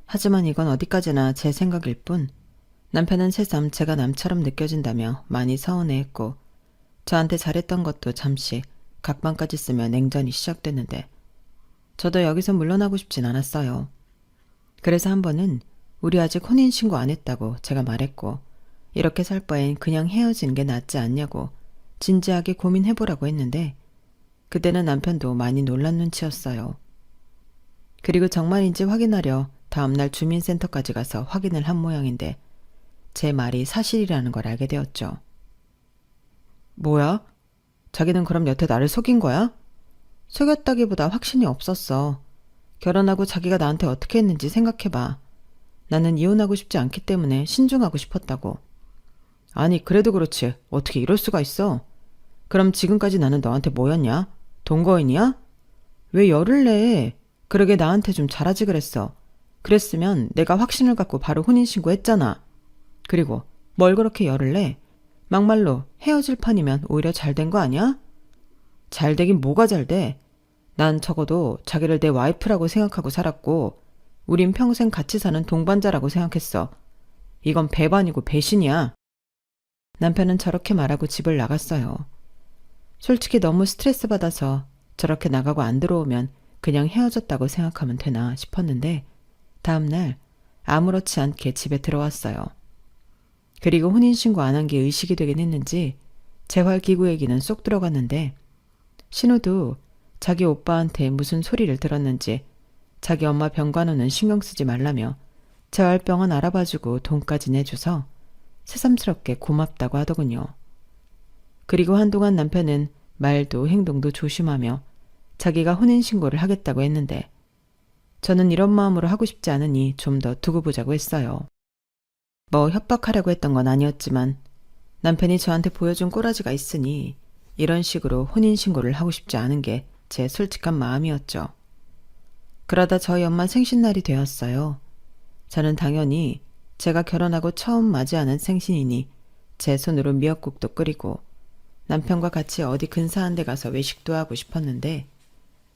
하지만 이건 어디까지나 제 생각일 뿐 남편은 새삼 제가 남처럼 느껴진다며 많이 서운해했고 저한테 잘했던 것도 잠시 각방까지 쓰며 냉전이 시작됐는데 저도 여기서 물러나고 싶진 않았어요. 그래서 한 번은 우리 아직 혼인신고 안 했다고 제가 말했고 이렇게 살 바엔 그냥 헤어지는 게 낫지 않냐고 진지하게 고민해보라고 했는데 그때는 남편도 많이 놀란 눈치였어요. 그리고 정말인지 확인하려 다음날 주민센터까지 가서 확인을 한 모양인데 제 말이 사실이라는 걸 알게 되었죠. 뭐야? 자기는 그럼 여태 나를 속인 거야? 속였다기보다 확신이 없었어. 결혼하고 자기가 나한테 어떻게 했는지 생각해봐. 나는 이혼하고 싶지 않기 때문에 신중하고 싶었다고. 아니 그래도 그렇지 어떻게 이럴 수가 있어? 그럼 지금까지 나는 너한테 뭐였냐? 동거인이야? 왜 열을 내? 그러게 나한테 좀 잘하지 그랬어. 그랬으면 내가 확신을 갖고 바로 혼인신고 했잖아. 그리고 뭘 그렇게 열을 내? 막말로 헤어질 판이면 오히려 잘 된 거 아니야? 잘 되긴 뭐가 잘 돼? 난 적어도 자기를 내 와이프라고 생각하고 살았고 우린 평생 같이 사는 동반자라고 생각했어. 이건 배반이고 배신이야. 남편은 저렇게 말하고 집을 나갔어요. 솔직히 너무 스트레스 받아서 저렇게 나가고 안 들어오면 그냥 헤어졌다고 생각하면 되나 싶었는데 다음날 아무렇지 않게 집에 들어왔어요. 그리고 혼인신고 안 한 게 의식이 되긴 했는지 재활기구 얘기는 쏙 들어갔는데 신우도 자기 오빠한테 무슨 소리를 들었는지 자기 엄마 병간호는 신경 쓰지 말라며 재활병원 알아봐주고 돈까지 내줘서 새삼스럽게 고맙다고 하더군요. 그리고 한동안 남편은 말도 행동도 조심하며 자기가 혼인신고를 하겠다고 했는데 저는 이런 마음으로 하고 싶지 않으니 좀 더 두고 보자고 했어요. 뭐 협박하려고 했던 건 아니었지만 남편이 저한테 보여준 꼬라지가 있으니 이런 식으로 혼인신고를 하고 싶지 않은 게 제 솔직한 마음이었죠. 그러다 저희 엄마 생신날이 되었어요. 저는 당연히 제가 결혼하고 처음 맞이하는 생신이니 제 손으로 미역국도 끓이고 남편과 같이 어디 근사한 데 가서 외식도 하고 싶었는데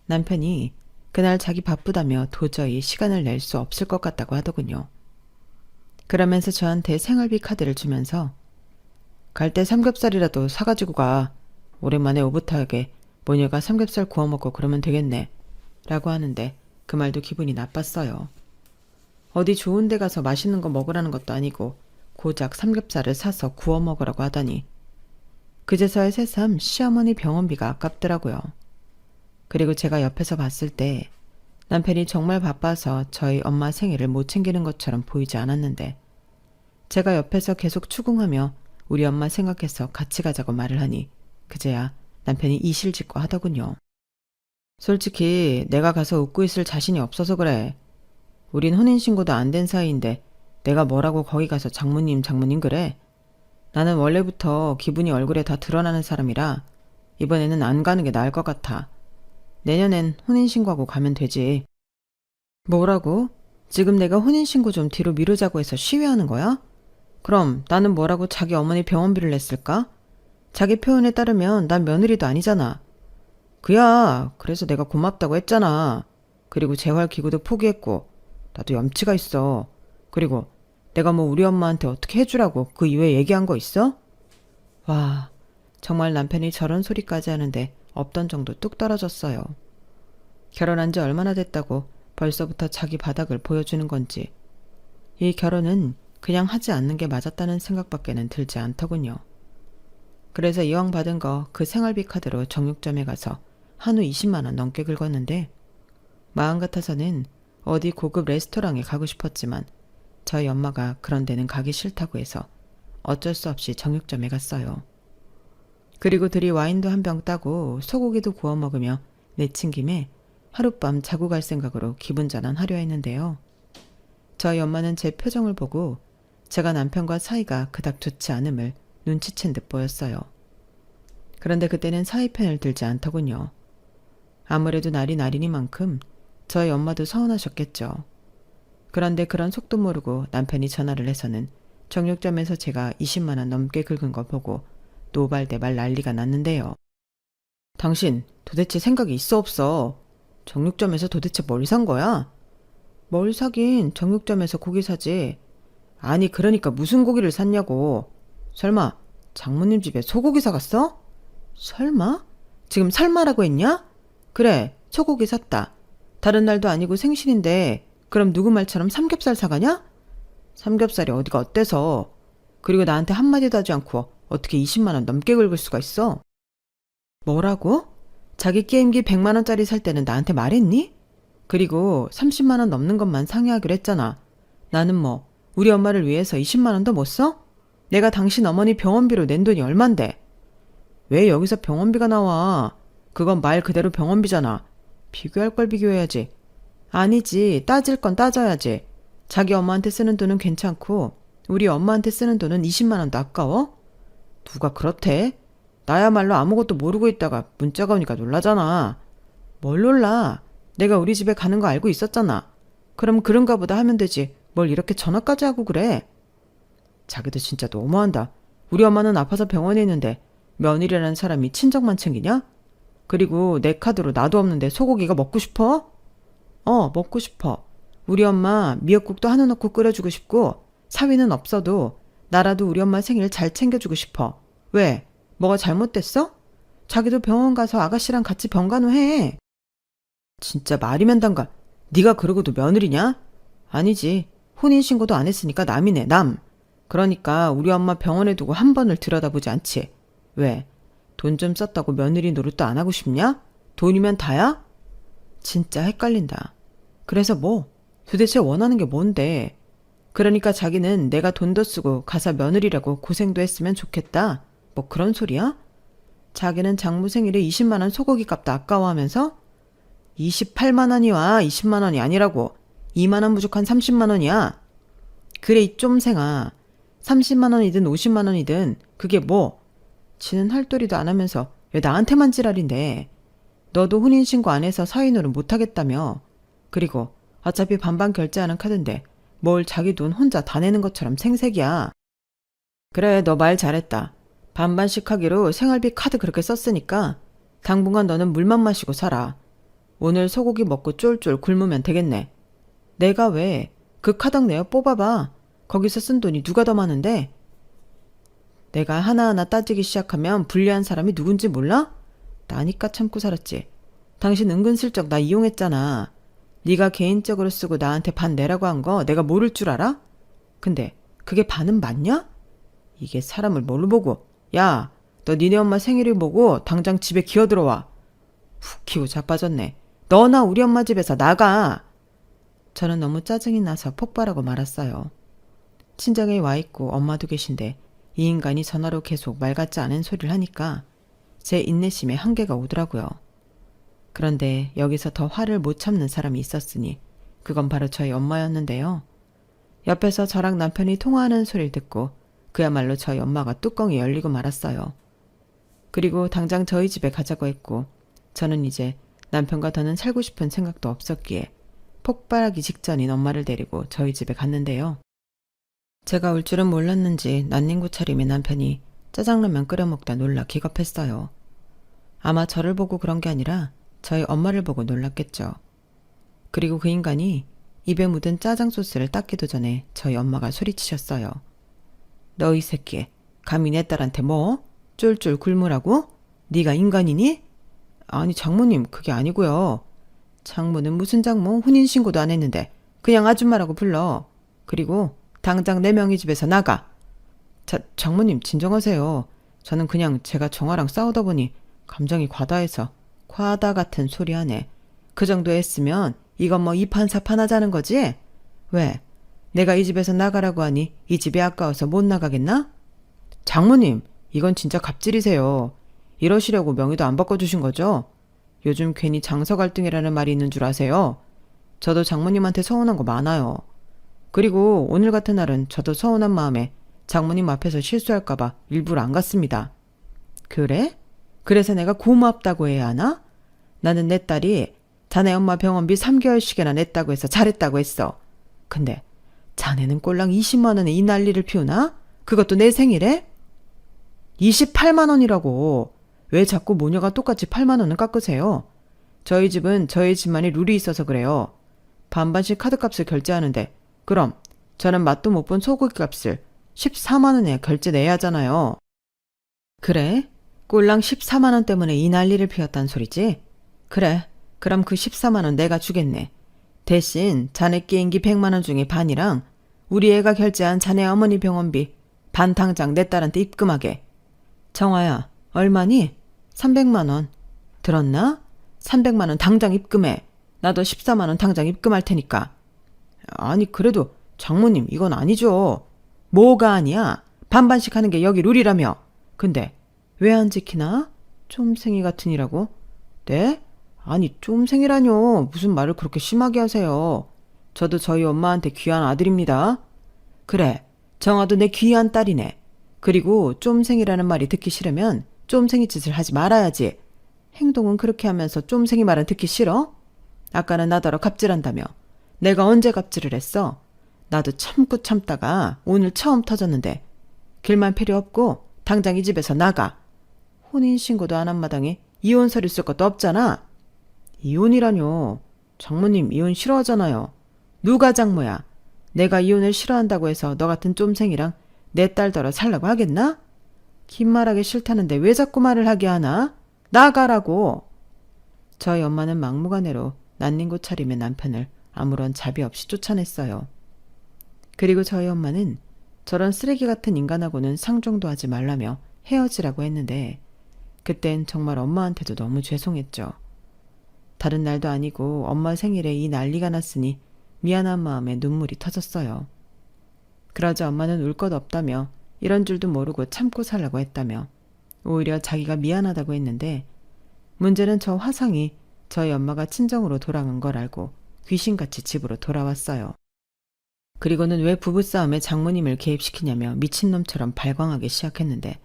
남편이 그날 자기 바쁘다며 도저히 시간을 낼 수 없을 것 같다고 하더군요. 그러면서 저한테 생활비 카드를 주면서 갈 때 삼겹살이라도 사가지고 가. 오랜만에 오붓하게 모녀가 삼겹살 구워 먹고 그러면 되겠네. 라고 하는데 그 말도 기분이 나빴어요. 어디 좋은 데 가서 맛있는 거 먹으라는 것도 아니고 고작 삼겹살을 사서 구워 먹으라고 하다니. 그제서야 새삼 시어머니 병원비가 아깝더라고요. 그리고 제가 옆에서 봤을 때 남편이 정말 바빠서 저희 엄마 생일을 못 챙기는 것처럼 보이지 않았는데 제가 옆에서 계속 추궁하며 우리 엄마 생각해서 같이 가자고 말을 하니 그제야 남편이 이실직고 하더군요. 솔직히 내가 가서 웃고 있을 자신이 없어서 그래. 우린 혼인신고도 안 된 사이인데 내가 뭐라고 거기 가서 장모님 그래? 나는 원래부터 기분이 얼굴에 다 드러나는 사람이라 이번에는 안 가는 게 나을 것 같아. 내년엔 혼인신고하고 가면 되지. 뭐라고? 지금 내가 혼인신고 좀 뒤로 미루자고 해서 시위하는 거야? 그럼 나는 뭐라고 자기 어머니 병원비를 냈을까? 자기 표현에 따르면 난 며느리도 아니잖아. 그야 그래서 내가 고맙다고 했잖아. 그리고 재활기구도 포기했고 나도 염치가 있어. 그리고 내가 뭐 우리 엄마한테 어떻게 해주라고 그 이외에 얘기한 거 있어? 와, 정말 남편이 저런 소리까지 하는데 없던 정도 뚝 떨어졌어요. 결혼한 지 얼마나 됐다고 벌써부터 자기 바닥을 보여주는 건지. 이 결혼은 그냥 하지 않는 게 맞았다는 생각밖에는 들지 않더군요. 그래서 이왕 받은 거 그 생활비 카드로 정육점에 가서 한우 20만 원 넘게 긁었는데 마음 같아서는 어디 고급 레스토랑에 가고 싶었지만 저희 엄마가 그런 데는 가기 싫다고 해서 어쩔 수 없이 정육점에 갔어요. 그리고 둘이 와인도 한 병 따고 소고기도 구워 먹으며 내친 김에 하룻밤 자고 갈 생각으로 기분 전환하려 했는데요. 저희 엄마는 제 표정을 보고 제가 남편과 사이가 그닥 좋지 않음을 눈치챈 듯 보였어요. 그런데 그때는 사위 편을 들지 않더군요. 아무래도 날이 날이니만큼 저희 엄마도 서운하셨겠죠. 그런데 그런 속도 모르고 남편이 전화를 해서는 정육점에서 제가 20만 원 넘게 긁은 거 보고 노발대발 난리가 났는데요. 당신 도대체 생각이 있어 없어? 정육점에서 도대체 뭘 산 거야? 뭘 사긴 정육점에서 고기 사지. 아니 그러니까 무슨 고기를 샀냐고. 설마 장모님 집에 소고기 사갔어? 설마? 지금 설마라고 했냐? 그래 소고기 샀다. 다른 날도 아니고 생신인데 그럼 누구 말처럼 삼겹살 사가냐? 삼겹살이 어디가 어때서. 그리고 나한테 한마디도 하지 않고 어떻게 20만 원 넘게 긁을 수가 있어? 뭐라고? 자기 게임기 100만 원짜리 살 때는 나한테 말했니? 그리고 30만 원 넘는 것만 상의하기로 했잖아. 나는 뭐 우리 엄마를 위해서 20만 원도 못 써? 내가 당신 어머니 병원비로 낸 돈이 얼만데? 왜 여기서 병원비가 나와? 그건 말 그대로 병원비잖아. 비교할 걸 비교해야지. 아니지. 따질 건 따져야지. 자기 엄마한테 쓰는 돈은 괜찮고 우리 엄마한테 쓰는 돈은 20만 원도 아까워? 누가 그렇대? 나야말로 아무것도 모르고 있다가 문자가 오니까 놀라잖아. 뭘 놀라? 내가 우리 집에 가는 거 알고 있었잖아. 그럼 그런가 보다 하면 되지. 뭘 이렇게 전화까지 하고 그래? 자기도 진짜 너무한다. 우리 엄마는 아파서 병원에 있는데 며느리라는 사람이 친정만 챙기냐? 그리고 내 카드로 나도 없는데 소고기가 먹고 싶어? 먹고 싶어. 우리 엄마 미역국도 한우 넣고 끓여주고 싶고 사위는 없어도 나라도 우리 엄마 생일 잘 챙겨주고 싶어. 왜? 뭐가 잘못됐어? 자기도 병원 가서 아가씨랑 같이 병간호해. 진짜 말이면 단가. 네가 그러고도 며느리냐? 아니지. 혼인신고도 안 했으니까 남이네, 남. 그러니까 우리 엄마 병원에 두고 한 번을 들여다보지 않지. 왜? 돈 좀 썼다고 며느리 노릇도 안 하고 싶냐? 돈이면 다야? 진짜 헷갈린다. 그래서 뭐? 도대체 원하는 게 뭔데? 그러니까 자기는 내가 돈도 쓰고 가서 며느리라고 고생도 했으면 좋겠다. 뭐 그런 소리야? 자기는 장모 생일에 20만 원 소고기 값도 아까워하면서 28만 원이와 20만 원이 아니라고. 2만 원 부족한 30만 원이야. 그래 이 쫌생아. 30만 원이든 50만 원이든 그게 뭐. 지는 할 도리도 안 하면서 왜 나한테만 지랄인데. 너도 혼인신고 안 해서 사위노릇 못하겠다며. 그리고 어차피 반반 결제하는 카드인데 뭘 자기 돈 혼자 다 내는 것처럼 생색이야. 그래 너 말 잘했다. 반반씩 하기로 생활비 카드 그렇게 썼으니까 당분간 너는 물만 마시고 살아. 오늘 소고기 먹고 쫄쫄 굶으면 되겠네. 내가 왜? 그 카드 내어 뽑아봐. 거기서 쓴 돈이 누가 더 많은데? 내가 하나하나 따지기 시작하면 불리한 사람이 누군지 몰라? 나니까 참고 살았지. 당신 은근슬쩍 나 이용했잖아. 네가 개인적으로 쓰고 나한테 반 내라고 한 거 내가 모를 줄 알아? 근데 그게 반은 맞냐? 이게 사람을 뭘로 보고. 야, 너 니네 엄마 생일을 보고 당장 집에 기어들어와. 훅 키고 자빠졌네. 너나 우리 엄마 집에서 나가. 저는 너무 짜증이 나서 폭발하고 말았어요. 친정에 와 있고 엄마도 계신데 이 인간이 전화로 계속 말 같지 않은 소리를 하니까 제 인내심에 한계가 오더라고요. 그런데 여기서 더 화를 못 참는 사람이 있었으니 그건 바로 저희 엄마였는데요. 옆에서 저랑 남편이 통화하는 소리를 듣고 그야말로 저희 엄마가 뚜껑이 열리고 말았어요. 그리고 당장 저희 집에 가자고 했고 저는 이제 남편과 더는 살고 싶은 생각도 없었기에 폭발하기 직전인 엄마를 데리고 저희 집에 갔는데요. 제가 올 줄은 몰랐는지 난닝구 차림의 남편이 짜장라면 끓여 먹다 놀라 기겁했어요. 아마 저를 보고 그런 게 아니라 저희 엄마를 보고 놀랐겠죠. 그리고 그 인간이 입에 묻은 짜장 소스를 닦기도 전에 저희 엄마가 소리치셨어요. 너 이 새끼, 감히 내 딸한테 뭐? 쫄쫄 굶으라고? 네가 인간이니? 아니 장모님 그게 아니고요. 장모는 무슨 장모? 혼인신고도 안 했는데 그냥 아줌마라고 불러. 그리고 당장 내 명의 집에서 나가. 장모님 진정하세요. 저는 그냥 제가 정화랑 싸우다 보니 감정이 과다해서. 과다 같은 소리 하네. 그 정도 했으면 이건 뭐 이판사판 하자는 거지? 왜? 내가 이 집에서 나가라고 하니 이 집이 아까워서 못 나가겠나? 장모님 이건 진짜 갑질이세요. 이러시려고 명의도 안 바꿔주신 거죠? 요즘 괜히 장서 갈등이라는 말이 있는 줄 아세요? 저도 장모님한테 서운한 거 많아요. 그리고 오늘 같은 날은 저도 서운한 마음에 장모님 앞에서 실수할까봐 일부러 안 갔습니다. 그래? 그래서 내가 고맙다고 해야 하나? 나는 내 딸이 자네 엄마 병원비 3개월씩이나 냈다고 해서 잘했다고 했어. 근데 자네는 꼴랑 20만 원에 이 난리를 피우나? 그것도 내 생일에? 28만 원이라고. 왜 자꾸 모녀가 똑같이 8만 원은 깎으세요? 저희 집은 저희 집만의 룰이 있어서 그래요. 반반씩 카드값을 결제하는데 그럼 저는 맛도 못 본 소고기 값을 14만 원에 결제 내야 하잖아요. 그래? 꼴랑 14만 원 때문에 이 난리를 피웠단 소리지? 그래. 그럼 그 14만 원 내가 주겠네. 대신 자네 게임기 100만 원 중에 반이랑 우리 애가 결제한 자네 어머니 병원비 반 당장 내 딸한테 입금하게. 정아야, 얼마니? 300만 원. 들었나? 300만 원 당장 입금해. 나도 14만 원 당장 입금할 테니까. 아니 그래도 장모님 이건 아니죠. 뭐가 아니야? 반반씩 하는 게 여기 룰이라며. 근데 왜 안 지키나? 쫌생이 같으니라고? 네? 아니 쫌생이라뇨. 무슨 말을 그렇게 심하게 하세요. 저도 저희 엄마한테 귀한 아들입니다. 그래, 정아도 내 귀한 딸이네. 그리고 쫌생이라는 말이 듣기 싫으면 쫌생이 짓을 하지 말아야지. 행동은 그렇게 하면서 쫌생이 말은 듣기 싫어? 아까는 나더러 갑질한다며. 내가 언제 갑질을 했어? 나도 참고 참다가 오늘 처음 터졌는데 길만 필요 없고 당장 이 집에서 나가. 혼인신고도 안 한 마당에 이혼 서류 쓸 것도 없잖아. 이혼이라뇨. 장모님 이혼 싫어하잖아요. 누가 장모야? 내가 이혼을 싫어한다고 해서 너 같은 쫌생이랑 내 딸더러 살라고 하겠나? 긴 말하기 싫다는데 왜 자꾸 말을 하게 하나? 나가라고. 저희 엄마는 막무가내로 난닝구 차림의 남편을 아무런 자비 없이 쫓아냈어요. 그리고 저희 엄마는 저런 쓰레기 같은 인간하고는 상종도 하지 말라며 헤어지라고 했는데 그땐 정말 엄마한테도 너무 죄송했죠. 다른 날도 아니고 엄마 생일에 이 난리가 났으니 미안한 마음에 눈물이 터졌어요. 그러자 엄마는 울 것 없다며 이런 줄도 모르고 참고 살라고 했다며 오히려 자기가 미안하다고 했는데 문제는 저 화상이 저희 엄마가 친정으로 돌아간 걸 알고 귀신같이 집으로 돌아왔어요. 그리고는 왜 부부싸움에 장모님을 개입시키냐며 미친놈처럼 발광하기 시작했는데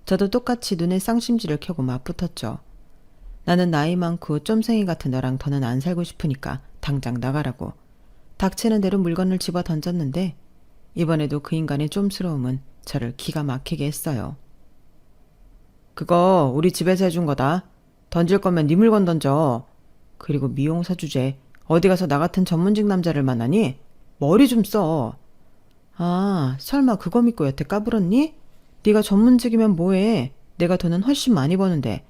저도 똑같이 눈에 쌍심지를 켜고 맞붙었죠. 나는 나이 많고 쫌생이 같은 너랑 더는 안 살고 싶으니까 당장 나가라고. 닥치는 대로 물건을 집어 던졌는데 이번에도 그 인간의 쫌스러움은 저를 기가 막히게 했어요. 그거 우리 집에서 해준 거다. 던질 거면 네 물건 던져. 그리고 미용사 주제 어디 가서 나 같은 전문직 남자를 만나니? 머리 좀 써. 아, 설마 그거 믿고 여태 까불었니? 네가 전문직이면 뭐해. 내가 돈은 훨씬 많이 버는데.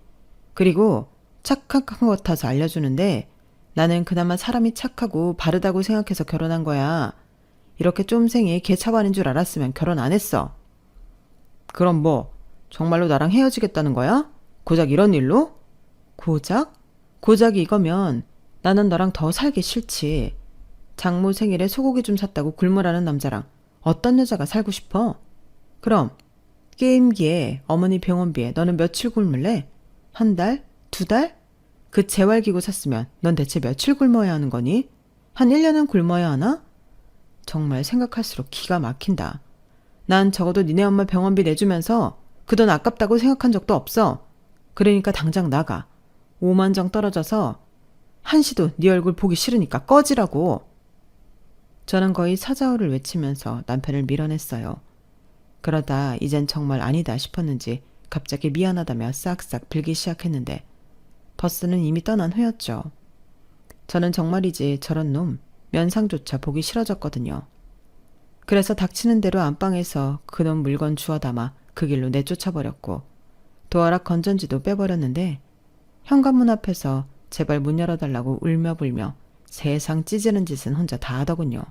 그리고 착한 것 같아서 알려주는데 나는 그나마 사람이 착하고 바르다고 생각해서 결혼한 거야. 이렇게 쫌생이 개차반인 줄 알았으면 결혼 안 했어. 그럼 뭐 정말로 나랑 헤어지겠다는 거야? 고작 이런 일로? 고작? 고작이 이거면 나는 너랑 더 살기 싫지. 장모 생일에 소고기 좀 샀다고 굶으라는 남자랑 어떤 여자가 살고 싶어? 그럼 게임기에 어머니 병원비에 너는 며칠 굶을래? 한 달? 두 달? 그 재활기구 샀으면 넌 대체 며칠 굶어야 하는 거니? 한 1년은 굶어야 하나? 정말 생각할수록 기가 막힌다. 난 적어도 니네 엄마 병원비 내주면서 그 돈 아깝다고 생각한 적도 없어. 그러니까 당장 나가. 5만 정 떨어져서 한시도 네 얼굴 보기 싫으니까 꺼지라고. 저는 거의 사자어를 외치면서 남편을 밀어냈어요. 그러다 이젠 정말 아니다 싶었는지 갑자기 미안하다며 싹싹 빌기 시작했는데 버스는 이미 떠난 후였죠. 저는 정말이지 저런 놈 면상조차 보기 싫어졌거든요. 그래서 닥치는 대로 안방에서 그놈 물건 주워 담아 그 길로 내쫓아버렸고 도어락 건전지도 빼버렸는데 현관문 앞에서 제발 문 열어달라고 울며불며 세상 찌지는 짓은 혼자 다 하더군요.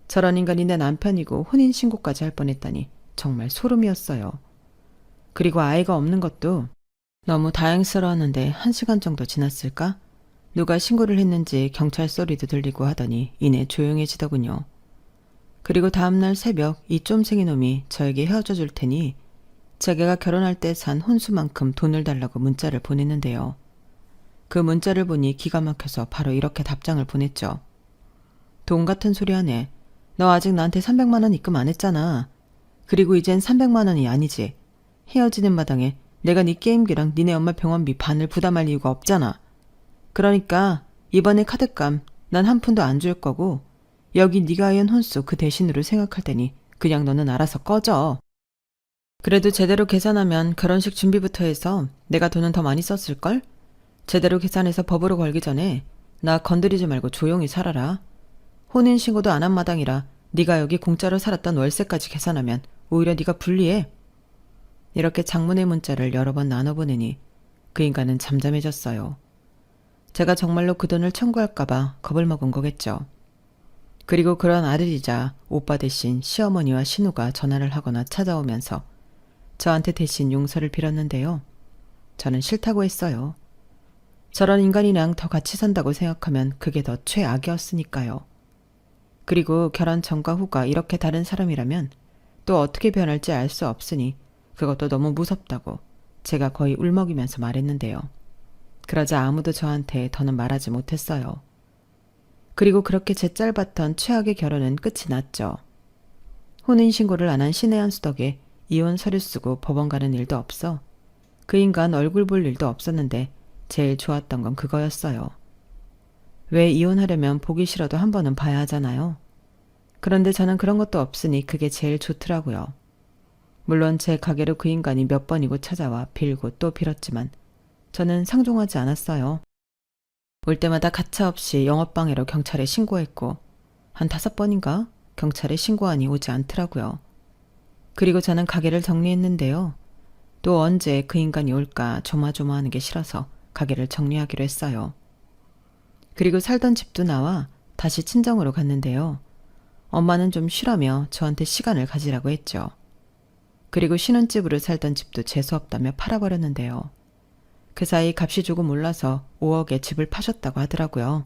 저런 인간이 내 남편이고 혼인신고까지 할 뻔했다니 정말 소름이었어요. 그리고 아이가 없는 것도 너무 다행스러웠는데 1시간 정도 지났을까? 누가 신고를 했는지 경찰 소리도 들리고 하더니 이내 조용해지더군요. 그리고 다음날 새벽 이 쫌생이 놈이 저에게 헤어져 줄 테니 자기가 결혼할 때 산 혼수만큼 돈을 달라고 문자를 보냈는데요. 그 문자를 보니 기가 막혀서 바로 이렇게 답장을 보냈죠. 돈 같은 소리 하네. 너 아직 나한테 300만 원 입금 안 했잖아. 그리고 이젠 300만 원이 아니지. 헤어지는 마당에 내가 네 게임기랑 니네 엄마 병원비 반을 부담할 이유가 없잖아. 그러니까 이번에 카드값 난 한 푼도 안 줄 거고 여기 네가 연 혼수 그 대신으로 생각할 테니 그냥 너는 알아서 꺼져. 그래도 제대로 계산하면 결혼식 준비부터 해서 내가 돈은 더 많이 썼을걸? 제대로 계산해서 법으로 걸기 전에 나 건드리지 말고 조용히 살아라. 혼인신고도 안 한 마당이라 네가 여기 공짜로 살았던 월세까지 계산하면 오히려 네가 불리해. 이렇게 장문의 문자를 여러 번 나눠보내니 그 인간은 잠잠해졌어요. 제가 정말로 그 돈을 청구할까봐 겁을 먹은 거겠죠. 그리고 그런 아들이자 오빠 대신 시어머니와 신우가 전화를 하거나 찾아오면서 저한테 대신 용서를 빌었는데요. 저는 싫다고 했어요. 저런 인간이랑 더 같이 산다고 생각하면 그게 더 최악이었으니까요. 그리고 결혼 전과 후가 이렇게 다른 사람이라면 또 어떻게 변할지 알 수 없으니 그것도 너무 무섭다고 제가 거의 울먹이면서 말했는데요. 그러자 아무도 저한테 더는 말하지 못했어요. 그리고 그렇게 제 짧았던 최악의 결혼은 끝이 났죠. 혼인신고를 안 한 신의 한 수 덕에 이혼 서류 쓰고 법원 가는 일도 없어 그 인간 얼굴 볼 일도 없었는데 제일 좋았던 건 그거였어요. 왜 이혼하려면 보기 싫어도 한 번은 봐야 하잖아요. 그런데 저는 그런 것도 없으니 그게 제일 좋더라고요. 물론 제 가게로 그 인간이 몇 번이고 찾아와 빌고 또 빌었지만 저는 상종하지 않았어요. 올 때마다 가차없이 영업방해로 경찰에 신고했고 한 5번인가 경찰에 신고하니 오지 않더라고요. 그리고 저는 가게를 정리했는데요. 또 언제 그 인간이 올까 조마조마하는 게 싫어서 가게를 정리하기로 했어요. 그리고 살던 집도 나와 다시 친정으로 갔는데요. 엄마는 좀 쉬라며 저한테 시간을 가지라고 했죠. 그리고 신혼집으로 살던 집도 재수없다며 팔아버렸는데요. 그 사이 값이 조금 올라서 5억에 집을 파셨다고 하더라고요.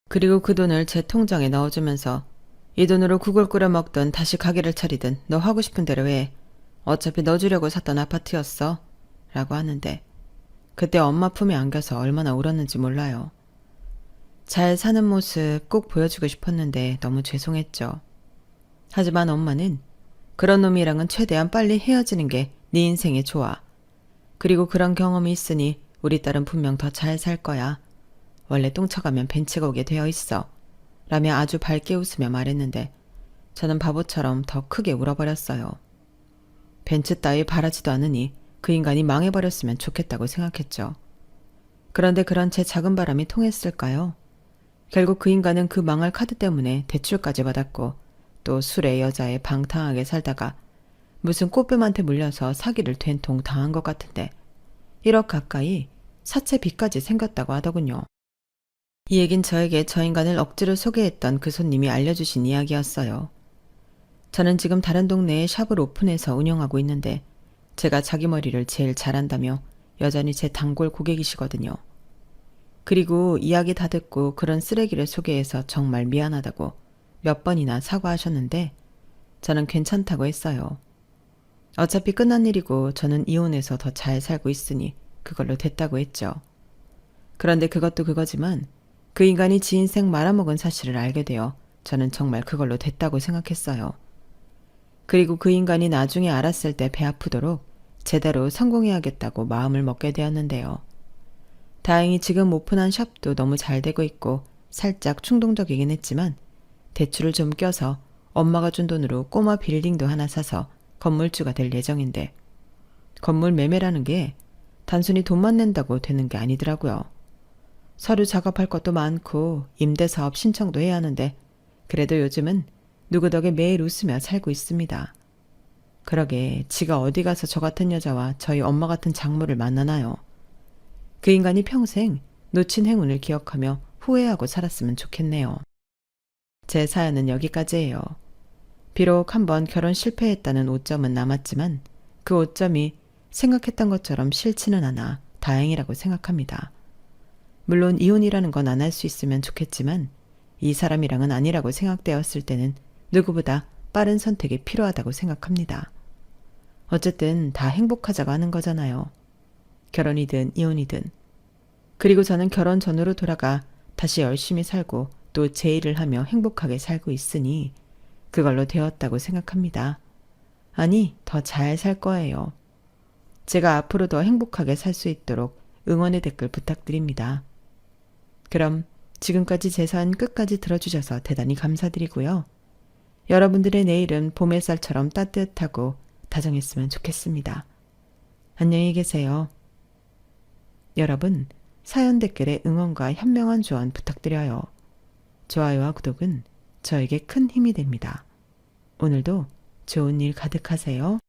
그리고 그 돈을 제 통장에 넣어주면서 이 돈으로 국을 끓여 먹든 다시 가게를 차리든 너 하고 싶은 대로 해. 어차피 너 주려고 샀던 아파트였어. 라고 하는데 그때 엄마 품에 안겨서 얼마나 울었는지 몰라요. 잘 사는 모습 꼭 보여주고 싶었는데 너무 죄송했죠. 하지만 엄마는 그런 놈이랑은 최대한 빨리 헤어지는 게 네 인생에 좋아. 그리고 그런 경험이 있으니 우리 딸은 분명 더 잘 살 거야. 원래 똥쳐가면 벤츠가 오게 되어 있어. 라며 아주 밝게 웃으며 말했는데 저는 바보처럼 더 크게 울어버렸어요. 벤츠 따위 바라지도 않으니 그 인간이 망해버렸으면 좋겠다고 생각했죠. 그런데 그런 제 작은 바람이 통했을까요? 결국 그 인간은 그 망할 카드 때문에 대출까지 받았고 또 술에 여자에 방탕하게 살다가 무슨 꽃뱀한테 물려서 사기를 된통 당한 것 같은데 1억 가까이 사채 빚까지 생겼다고 하더군요. 이 얘긴 저에게 저 인간을 억지로 소개했던 그 손님이 알려주신 이야기였어요. 저는 지금 다른 동네에 샵을 오픈해서 운영하고 있는데 제가 자기 머리를 제일 잘한다며 여전히 제 단골 고객이시거든요. 그리고 이야기 다 듣고 그런 쓰레기를 소개해서 정말 미안하다고 몇 번이나 사과하셨는데 저는 괜찮다고 했어요. 어차피 끝난 일이고 저는 이혼해서 더 잘 살고 있으니 그걸로 됐다고 했죠. 그런데 그것도 그거지만 그 인간이 지 인생 말아먹은 사실을 알게 되어 저는 정말 그걸로 됐다고 생각했어요. 그리고 그 인간이 나중에 알았을 때 배 아프도록 제대로 성공해야겠다고 마음을 먹게 되었는데요. 다행히 지금 오픈한 샵도 너무 잘 되고 있고 살짝 충동적이긴 했지만 대출을 좀 껴서 엄마가 준 돈으로 꼬마 빌딩도 하나 사서 건물주가 될 예정인데 건물 매매라는 게 단순히 돈만 낸다고 되는 게 아니더라고요. 서류 작업할 것도 많고 임대사업 신청도 해야 하는데 그래도 요즘은 누구 덕에 매일 웃으며 살고 있습니다. 그러게 지가 어디 가서 저 같은 여자와 저희 엄마 같은 장모를 만나나요? 그 인간이 평생 놓친 행운을 기억하며 후회하고 살았으면 좋겠네요. 제 사연은 여기까지예요. 비록 한번 결혼 실패했다는 오점은 남았지만 그 오점이 생각했던 것처럼 싫지는 않아 다행이라고 생각합니다. 물론 이혼이라는 건 안 할 수 있으면 좋겠지만 이 사람이랑은 아니라고 생각되었을 때는 누구보다 빠른 선택이 필요하다고 생각합니다. 어쨌든 다 행복하자고 하는 거잖아요. 결혼이든 이혼이든. 그리고 저는 결혼 전으로 돌아가 다시 열심히 살고 또 제 일을 하며 행복하게 살고 있으니 그걸로 되었다고 생각합니다. 아니, 더 잘 살 거예요. 제가 앞으로 더 행복하게 살 수 있도록 응원의 댓글 부탁드립니다. 그럼 지금까지 제 사연 끝까지 들어주셔서 대단히 감사드리고요. 여러분들의 내일은 봄 햇살처럼 따뜻하고 다정했으면 좋겠습니다. 안녕히 계세요. 여러분, 사연 댓글에 응원과 현명한 조언 부탁드려요. 좋아요와 구독은 저에게 큰 힘이 됩니다. 오늘도 좋은 일 가득하세요.